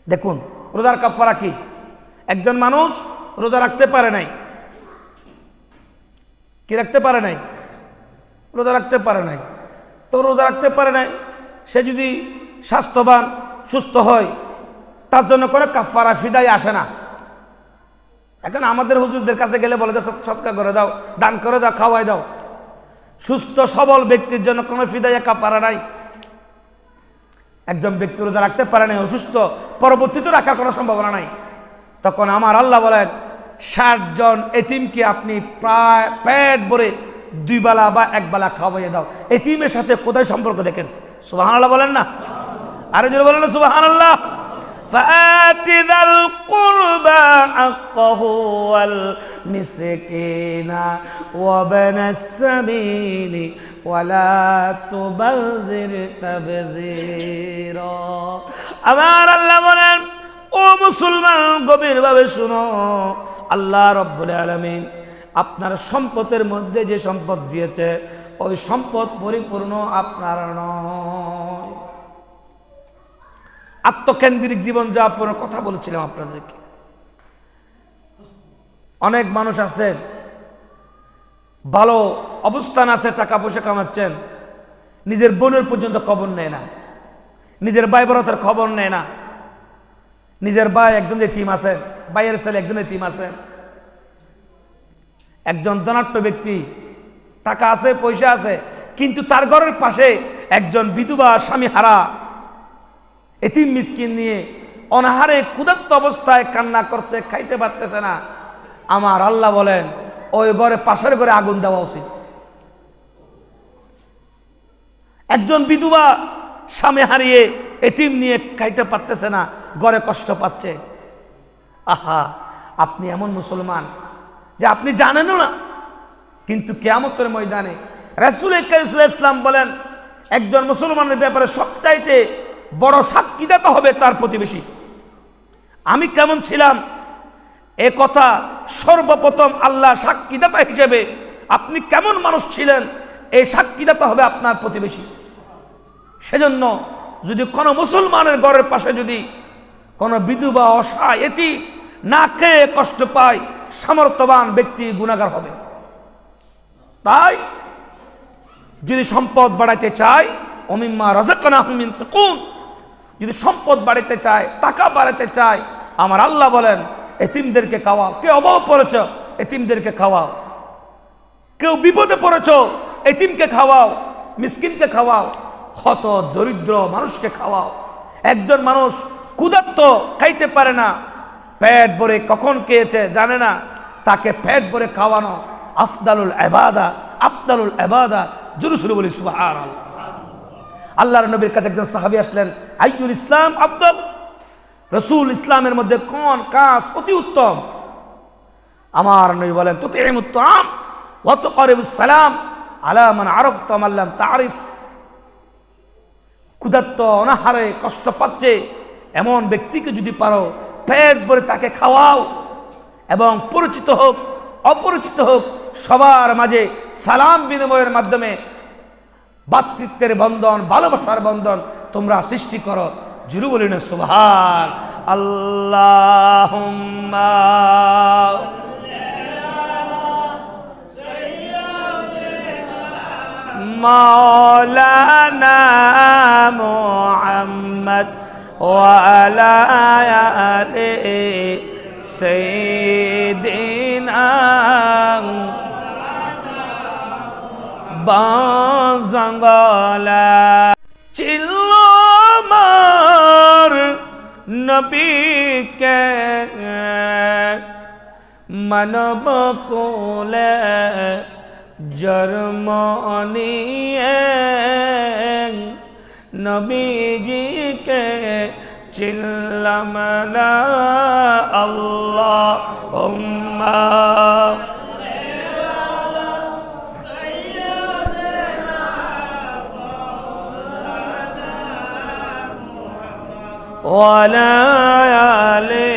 দেখুন, রোজার কাফারা কি? একজন মানুষ রোজা রাখতে পারে নাই, কি রাখতে পারে নাই? রোজা রাখতে পারে নাই। তো রোজা রাখতে পারে নাই, সে যদি স্বাস্থ্যবান সুস্থ হয় তার জন্য কোনো কাফারা ফিদাই আসে না। এখন আমাদের হুজুরদের কাছে গেলে বলে যে সদকা করে দাও, দান করে দাও, খাওয়াই দাও। সুস্থ সবল ব্যক্তির জন্য কোনো ফিদাইয়া কাফারা নাই। একজন ব্যক্তি রোজা রাখতে পারে নাই, অসুস্থ, পরবর্তীতে রাখার কোনো সম্ভাবনা নাই, তখন আমার আল্লাহ বলেন 60 জন এতিমকে আপনি প্রায় পেট ভরে 2 বেলা বা 1 বেলা খাওয়াইয়ে দাও। এতিমের সাথে কোথায় সম্পর্ক দেখেন। সুবহানাল্লাহ বলেন না, আরো জোরে বলেন না সুবহানাল্লাহ। ফাআতি যাল কুরবা হাক্কাহু ওয়াল মিসকিনা ওয়া বানাস সাবিলি ওয়ালা তুবাযির তাবযীরা। আমার আল্লাহ বলেন, ও মুসলমান গভীরভাবে শুনো, আল্লাহ রাব্বুল আলামিন আপনার সম্পদের মধ্যে যে সম্পদ দিয়েছে ওই সম্পদ পরিপূর্ণ আপনার নয়। আত্মকেন্দ্রিক জীবন যাপনের কথা বলেছিলাম আপনাদেরকে। অনেক মানুষ আছেন, ভালো অবস্থান আছে, টাকা পয়সা কামাচ্ছেন, নিজের বোনের পর্যন্ত খবর নেয় না, নিজের ভাই বোনের খবর নেয় না। নিজের ভাই একজন এতিম আছেন, ভাইয়ের ছেলে একজন এতিম আছেন। একজন ধনাঢ্য ব্যক্তি, টাকা আছে, পয়সা আছে, কিন্তু তার ঘরের পাশে একজন বিধবা স্বামী হারা এতিম মিসকিন নিয়ে অনাহারে ক্ষুধার্ত অবস্থায় কান্না করছে, খাইতে পারতেছে না। আমার আল্লাহ বলেন ওই ঘরে, পাশের ঘরে আগুন দেওয়া উচিত। একজন বিধবা স্বামী হারিয়ে এতিম নিয়ে খাইতে পারতেছে না, ঘরে কষ্ট পাচ্ছে। আহা, আপনি এমন মুসলমান যে আপনি জানেনও না, কিন্তু কিয়ামতের ময়দানে রাসূল করিম সাল্লাল্লাহু আলাইহি ওয়াসাল্লাম বলেন একজন মুসলমানের ব্যাপারে সবচাইতে বড় সাক্ষীদাতা হবে তার প্রতিবেশী। আমি কেমন ছিলাম এ কথা সর্বপ্রথম আল্লাহ সাক্ষীদাতা হিসেবে, আপনি কেমন মানুষ ছিলেন এই সাক্ষীদাতা হবে আপনার প্রতিবেশী। সেজন্য যদি কোনো মুসলমানের ঘরের পাশে যদি কোনো বিধবা অসহায় এতিম না খেয়ে কষ্ট পায়, সামর্থ্যবান ব্যক্তি গুনাহগার হবে। তাই যদি সম্পদ বাড়াইতে চায়, ওমিম্মা রাযাকনাহুম ইউনফিকুন, যদি সম্পদ বাড়াইতে চায়, টাকা বাড়াইতে চায়, আমার আল্লাহ বলেন এতিমদেরকে খাওয়াও। কেউ অভাব পড়েছ, এতিমদেরকে খাওয়াও। কেউ বিপদে পড়েছ, এতিমকে খাওয়াও, মিসকিনকে খাওয়াও, হত দরিদ্র মানুষকে খাওয়াও। একজন মানুষ ক্ষুধার্ত, খাইতে পারে না, পেট ভরে কখন খেয়েছে জানে না, তাকে পেট ভরে খাওয়ানো আফদালুল ইবাদা, আফদালুল ইবাদা। জোরে সোরে বলি সুবহানাল্লাহ। আল্লাহর নবীর কাছে একজন সাহাবী আসলেন, আইয়ুল ইসলাম আফদাল, রাসূল ইসলামের মধ্যে কোন কাজ অতি উত্তম? আমার নবী বলেন, তুতিমুত তাআম ওয়া তুকরিবুস সালাম আলা মান আরাফতা মান লাম তারিফ। ক্ষুধার্ত, অনাহারে কষ্ট পাচ্ছে এমন ব্যক্তিকে যদি পারো পেট ভরে তাকে খাওয়াও, এবং পরিচিত হোক অপরিচিত হোক সবার মাঝে সালাম বিনিময়ের মাধ্যমে ভাতৃত্বের বন্ধন, ভালোবাসার বন্ধন তোমরা সৃষ্টি করো। জুরু বলিন সুবহান আল্লাহুম্মা মাওলানা মুহাম্মদ ওয়া আলা আলি সাইয়্যিদিনা বাজাঙ্গলা চিল্ল মার নবীকে মানব কোলে জন্ম নিয়ে নবীজিকে চিল্লাম না আল্লাহুম্মা ওয়ালা আলি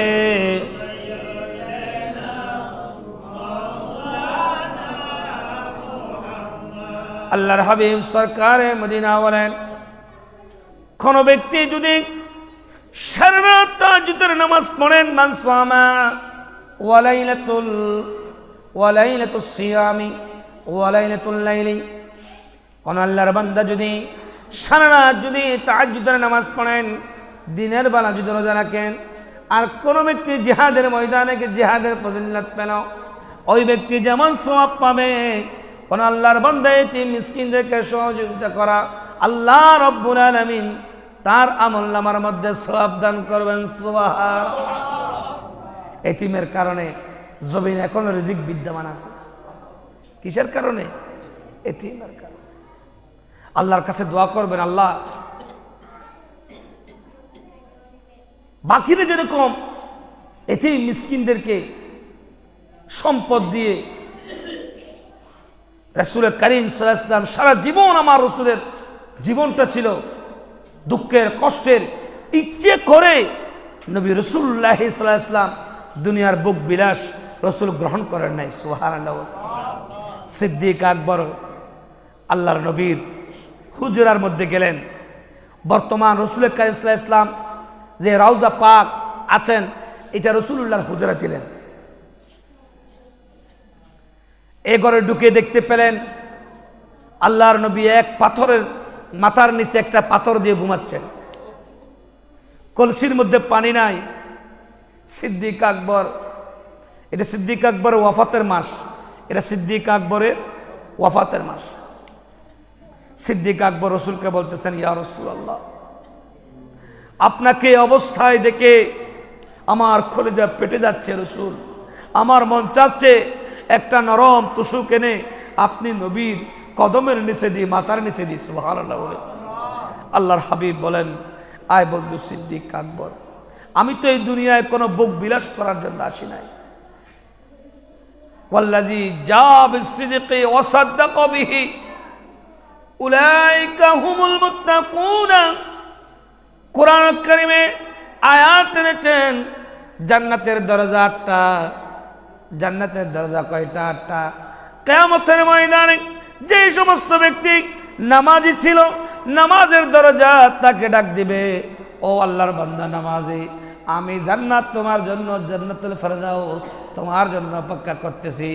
আল্লাহর হাবিব সরকারে মদিনা বলেন, কোন ব্যক্তি যদি সারা রাত তাহাজ্জুদের নামাজ পড়েন, মান সামা ওয়ালাইলাতুস সিয়ামি ওয়ালাইলাতুল লাইলি, কোন আল্লাহর বান্দা যদি সারা রাত যদি তাহাজ্জুদের নামাজ পড়েন, দিনের বেলা যদি রোজা রাখেন, আর কোন ব্যক্তি জিহাদের ময়দানে জিহাদের ফজিলত পেল, ওই ব্যক্তি যেমন সওয়াব পাবে। কোন আল্লাহর বান্দা এতিম মিসকিনদেরকে সহযোগিতা করা, আল্লাহ রাব্বুল আলামিন তার আমলনামার মধ্যে সওয়াব দান করবেন। সুবহানাল্লাহ। এতিমের কারণে জমিনে এখনো রিজিক বিদ্যমান আছে। কিসের কারণে? এতিমের কারণে। আল্লাহর কাছে দোয়া করবেন, আল্লাহ বাকিরা যেরকম এতিম মিসকিনদেরকে সম্পদ দিয়ে, রাসূল করিম সাল্লাল্লাহু আলাইহি ওয়াসাল্লাম সারা জীবন, আমার রাসূলের জীবনটা ছিল দুঃখের, কষ্টের। ইচ্ছে করে নবী রাসূলুল্লাহ সাল্লাল্লাহু আলাইহি ওয়াসাল্লাম দুনিয়ার বুক বিলাস রাসূল গ্রহণ করেন নাই। সুবহানাল্লাহ। সিদ্দিক আকবর আল্লাহর নবীর হুজরার মধ্যে গেলেন। বর্তমান রাসূল করিম সাল্লাল্লাহু আলাইহি ওয়াসাল্লাম যে রাউজা পাক আছেন, এটা রাসূলুল্লাহর হুজরা ছিলেন। এ ঘরে ঢুকে দেখতে পেলেন আল্লাহর নবী এক পাথরের মাথার নিচে একটা পাথর দিয়ে ঘুমাচ্ছেন, কলসির মধ্যে পানি নাই। সিদ্দিক আকবর, এটা সিদ্দিক আকবরের ওয়াফাতের মাস, এটা সিদ্দিক আকবরের ওয়াফাতের মাস। সিদ্দিক আকবর রাসূলকে বলতেছেন, ইয়া রাসূলুল্লাহ, আপনাকে অবস্থায় দেখে আমার কলিজা পেটে যাচ্ছে রাসূল, আমার মন চাচ্ছে একটা নরম তুসুক এনে আপনি নবীর কদমের নিচে দিয়ে, মাথার নিচে দিয়ে। সুবহানাল্লাহ বলে আল্লাহর হাবিব বলেন, আয় বন্ধু সিদ্দিক আকবর, আমি তো এই দুনিয়ায় কোনো বুক বিলাস করার জন্য আসি নাই। ওয়াল্লাযী জা বিসসিদকি ওয়া সাদ্দাকা বিহি উলাইকা হুমুল মুত্তাকুন। কোরআন কারীমে আয়াত এনেছেন, জান্নাতের দরজা 8টা। জান্নাতের দরজা কয়টা? 8টা। কিয়ামতের ময়দানে যে সমস্ত ব্যক্তি নামাজি ছিল, নামাজের দরজা তাকে ডাক দিবে, ও আল্লাহর বান্দা নামাজি, আমি জান্নাত তোমার জন্য, জান্নাতুল ফেরদাউস তোমার জন্য অপেক্ষা করতেছি,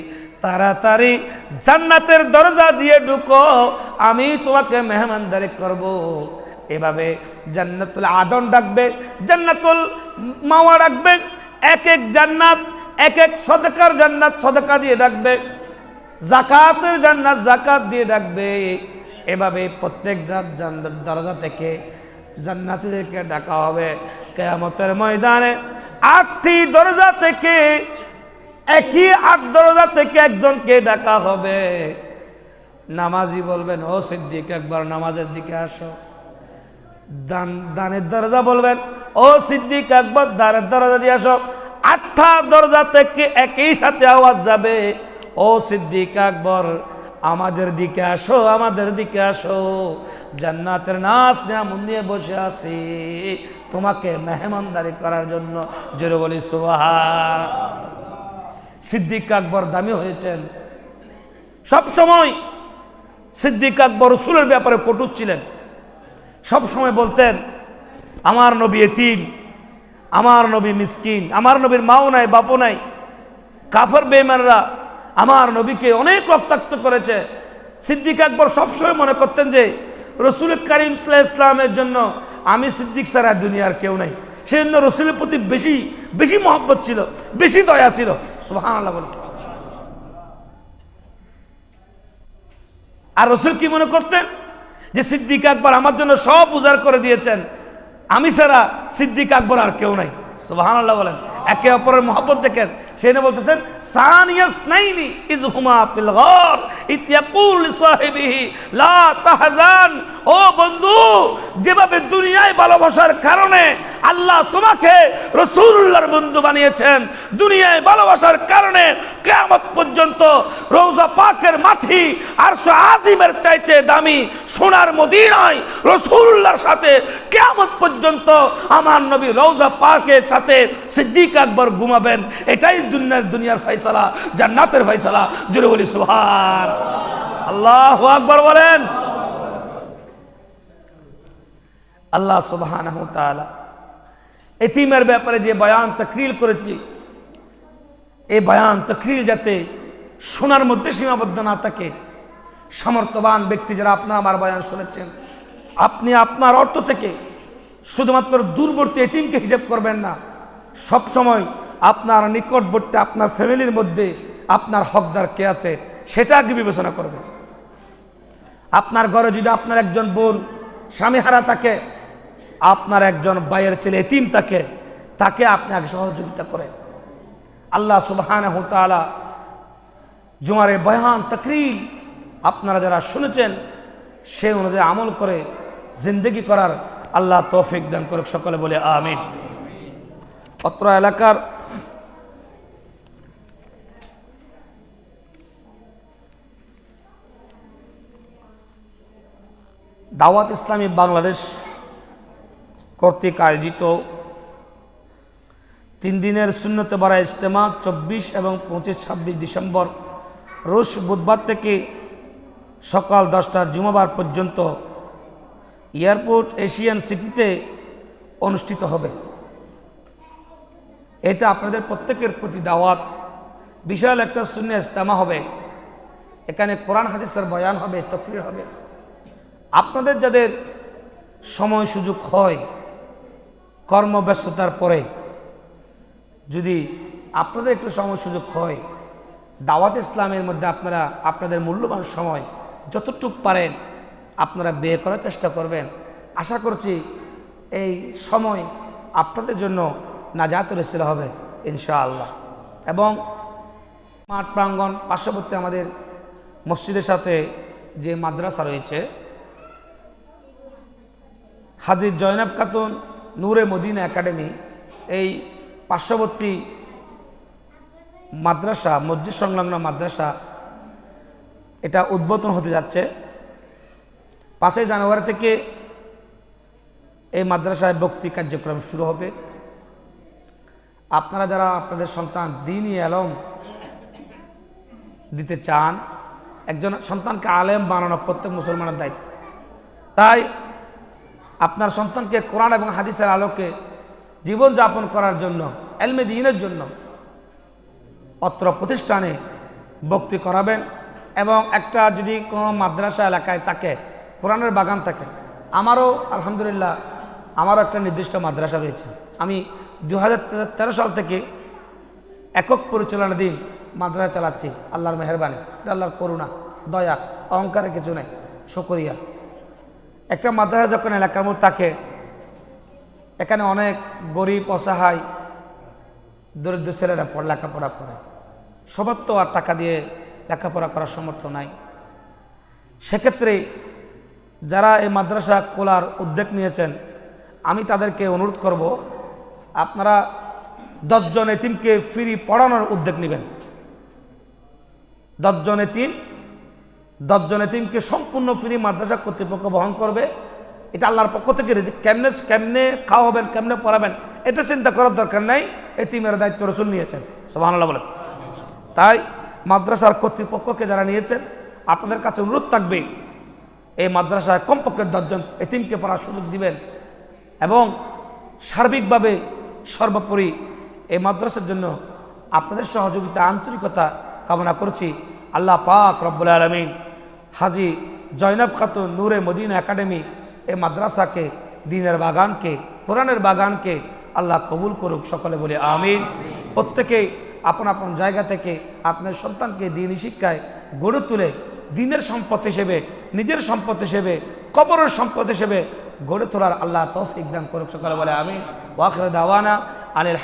তাড়াতাড়ি জান্নাতের দরজা দিয়ে ঢুকো, আমি তোমাকে মেহমানদারি করব। এভাবে জান্নাতুল আদন ডাকবে, জান্নাতুল মাওয়া ডাকবে, এক এক জান্নাত এক এক সদকার জান্নাত সদকা দিয়ে ডাকবে, যাকাতের জান্নাত যাকাত দিয়ে ডাকবে। এভাবে প্রত্যেক জান্নাত দরজা থেকে জান্নাতীদেরকে ডাকা হবে। কিয়ামতের ময়দানে 8টি দরজা থেকে, একই 8 দরজা থেকে একজনকে ডাকা হবে। নামাজি বলবেন, ও সিদ্দিক একবার নামাজের দিকে আসো। দানের দরজা বলবেন, ও সিদ্দিক একবার দানের দরজা দিয়ে আসো। 8টা দরজা থেকে একই সাথে আওয়াজ যাবে, ও সিদ্দিক আকবর আমাদের দিকে আসো, আমাদের দিকে আসো, জান্নাতের নাস নেয়ামত নিয়ে বসে আছি তোমাকে মেহমানদারি করার জন্য। জোরে বলি সুবহান। সিদ্দিক আকবর দামি হয়েছেন, সব সময় সিদ্দিক আকবর রাসূলের ব্যাপারে কটু ছিলেন। সব সময় বলতেন, আমার নবী এতিম, আমার নবী মিসকিন, আমার নবীর মাও নাই বাপও নাই। কাফের বেঈমানরা আমার নবীকে অনেক রক্তাক্ত করেছে। সিদ্দিক আকবর সবসময় মনে করতেন যে রসুল করিম সাল্লাল্লাহু আলাইহি ওয়াসাল্লামের জন্য আমি সিদ্দিক ছাড়া দুনিয়ার কেউ নাই। সেজন্য রসুলের প্রতি বেশি বেশি মহব্বত ছিল, বেশি দয়া ছিল। সুবহানাল্লাহ বলেন। আর রসুল কি মনে করতেন যে সিদ্দিক আকবর আমার জন্য সব উজাড় করে দিয়েছেন, আমি ছাড়া সিদ্দিক আকবর আর কেউ নাই। সুবহানাল্লাহ বলেন। একে অপরের মহব্বত দেখেন। সেখানে বলতেছেন সানিয়াসনাইনি ইজ হুমা ফিল গার ইত ইয়াকুল লিসাহিবিহি লা তাহজান। ও বন্ধু, যেভাবে দুনিয়ায় ভালোবাসার কারণে আল্লাহ তোমাকে রাসূলুল্লাহর বন্ধু বানিয়েছেন, দুনিয়ায় ভালোবাসার কারণে কিয়ামত পর্যন্ত রওজা পাকের মাটি আরশ আজিমের চাইতে দামি সোনার মদিনায় রাসূলুল্লাহর সাথে কিয়ামত পর্যন্ত আমার নবী রওজা পাকের সাথে সিদ্দিক আকবর ঘুমাবেন। এটাই দুনিয়ার ফয়সালা, জান্নাতের ফয়সালা। জোরে বলি সুবহান আল্লাহু আকবার বলেন। আল্লাহ সুবহানাহু ওয়া তাআলা এতিমের ব্যাপারে যে বয়ান তাকরীর করেছি, এই বয়ান তাকরীর যাতে শোনার মধ্যে সীমাবদ্ধ না থাকে। সামর্থ্যবান ব্যক্তি যারা আপনার আমার বয়ান শুনেছেন, আপনি আপনার অর্থ থেকে শুধুমাত্র দূরবর্তী এতিমকে হিসাব করবেন না। সব সময় আপনার নিকটবর্তী আপনার ফ্যামিলির মধ্যে আপনার হকদার কে আছে সেটা আগে বিবেচনা করবেন। আপনার ঘরে যদি আপনার একজন বোন স্বামীহারা থাকে, আপনার একজন ভাইয়ের ছেলে এতিম থাকে, তাকে আপনি আগে সহযোগিতা করেন। আল্লাহ সুবহানাহু ওয়া তাআলা জুমারে বয়ান তাকরীর আপনারা যারা শুনেছেন সেই অনুযায়ী আমল করে জিন্দেগি করার আল্লাহ তৌফিক দান করুক। সকলে বলে আমিন। অত্র এলাকার দাওয়াত ইসলামী বাংলাদেশ কর্তৃক আয়োজিত 3 দিনের সুন্নতে বারা ইজতেমা 24 এবং 25-26 ডিসেম্বর রোজ বুধবার থেকে সকাল 10টা জুমাবার পর্যন্ত এয়ারপোর্ট এশিয়ান সিটিতে অনুষ্ঠিত হবে। এতে আপনাদের প্রত্যেকের প্রতি দাওয়াত। বিশাল একটা সুন্নি ইজতেমা হবে। এখানে কোরআন হাদিসের বয়ান হবে, তাকরীর হবে। আপনাদের যাদের সময় সুযোগ হয়, কর্মব্যস্ততার পরে যদি আপনাদের একটু সময় সুযোগ হয়, দাওয়াত ইসলামের মধ্যে আপনারা আপনাদের মূল্যবান সময় যতটুকু পারেন আপনারা ব্যয় করার চেষ্টা করবেন। আশা করছি এই সময় আপনাদের জন্য নাজাতের উসিলা হবে ইনশাআল্লাহ। এবং মাঠ প্রাঙ্গণ পার্শ্ববর্তী আমাদের মসজিদের সাথে যে মাদ্রাসা রয়েছে, হাজরত জয়নাব খাতুন নূরে মদিনা একাডেমি, এই পার্শ্ববর্তী মাদ্রাসা, মসজিদ সংলগ্ন মাদ্রাসা, এটা উদ্বোধন হতে যাচ্ছে। 5ই জানুয়ারি থেকে এই মাদ্রাসায় ভর্তি কার্যক্রম শুরু হবে। আপনারা যারা আপনাদের সন্তান দ্বীনি ইলম দিতে চান, একজন সন্তানকে আলেম বানানো প্রত্যেক মুসলমানের দায়িত্ব। তাই আপনার সন্তানকে কোরআন এবং হাদিসের আলোকে জীবনযাপন করার জন্য, ইলমে দ্বীনের জন্য অত্র প্রতিষ্ঠানে ভর্তি করাবেন। এবং একটা যদি কোনো মাদ্রাসা এলাকায় থাকে, কোরআনের বাগান থাকে, আমারও আলহামদুলিল্লাহ আমারও একটা নির্দিষ্ট মাদ্রাসা রয়েছে। আমি 2013 সাল থেকে একক পরিচালনাধীন মাদ্রাসা চালাচ্ছি। আল্লাহর মেহেরবানি, আল্লাহর করুণা, দয়া, অহংকারে কিছু নেই, শুকরিয়া। একটা মাদ্রাসা যখন এলাকার মধ্যে থাকে, এখানে অনেক গরিব অসহায় দরিদ্র ছেলেরা লেখাপড়া করে। সবার তো আর টাকা দিয়ে লেখাপড়া করার সামর্থ্য নাই। সেক্ষেত্রে যারা এই মাদ্রাসা খোলার উদ্যোগ নিয়েছেন, আমি তাদেরকে অনুরোধ করব, আপনারা 10 জন এতিমকে ফ্রি পড়ানোর উদ্যোগ নেবেন। 10 জন এতিমকে সম্পূর্ণ ফ্রি মাদ্রাসা কর্তৃপক্ষ বহন করবে। এটা আল্লাহর পক্ষ থেকে কেমনে খাওয়াবেন, কেমনে পড়াবেন, এটা চিন্তা করার দরকার নাই। এতিমের দায়িত্ব রাসূল নিয়েছেন, সুবহানাল্লাহ বলেন। তাই মাদ্রাসার কর্তৃপক্ষকে যারা নিয়েছেন আপনাদের কাছে অনুরোধ থাকবে এই মাদ্রাসায় কমপক্ষে 10 জন এতিমকে পড়ার সুযোগ দিবেন এবং সার্বিকভাবে সর্বোপরি এই মাদ্রাসার জন্য আপনাদের সহযোগিতা আন্তরিকতা কামনা করছি। আল্লাহ পাক রব্বুল আলামিন হাজী জয়নাব খাতুন নূরে মদিনা একাডেমি এই মাদ্রাসাকে, দ্বীনের বাগানকে, কোরআনের বাগানকে আল্লাহ কবুল করুক। সকলে বলি আমিন। প্রত্যেকে আপন আপন জায়গা থেকে আপনার সন্তানকে দ্বীনি শিক্ষায় গড়ে তুলে দ্বীনের সম্পদ হিসেবে, নিজের সম্পদ হিসেবে, কবরের সম্পদ হিসেবে গড়ে তোলার আল্লাহ তৌফিক দান করুক। সকলে বলে আমিন। ওয়া আখিরু দাওয়ানা আনিল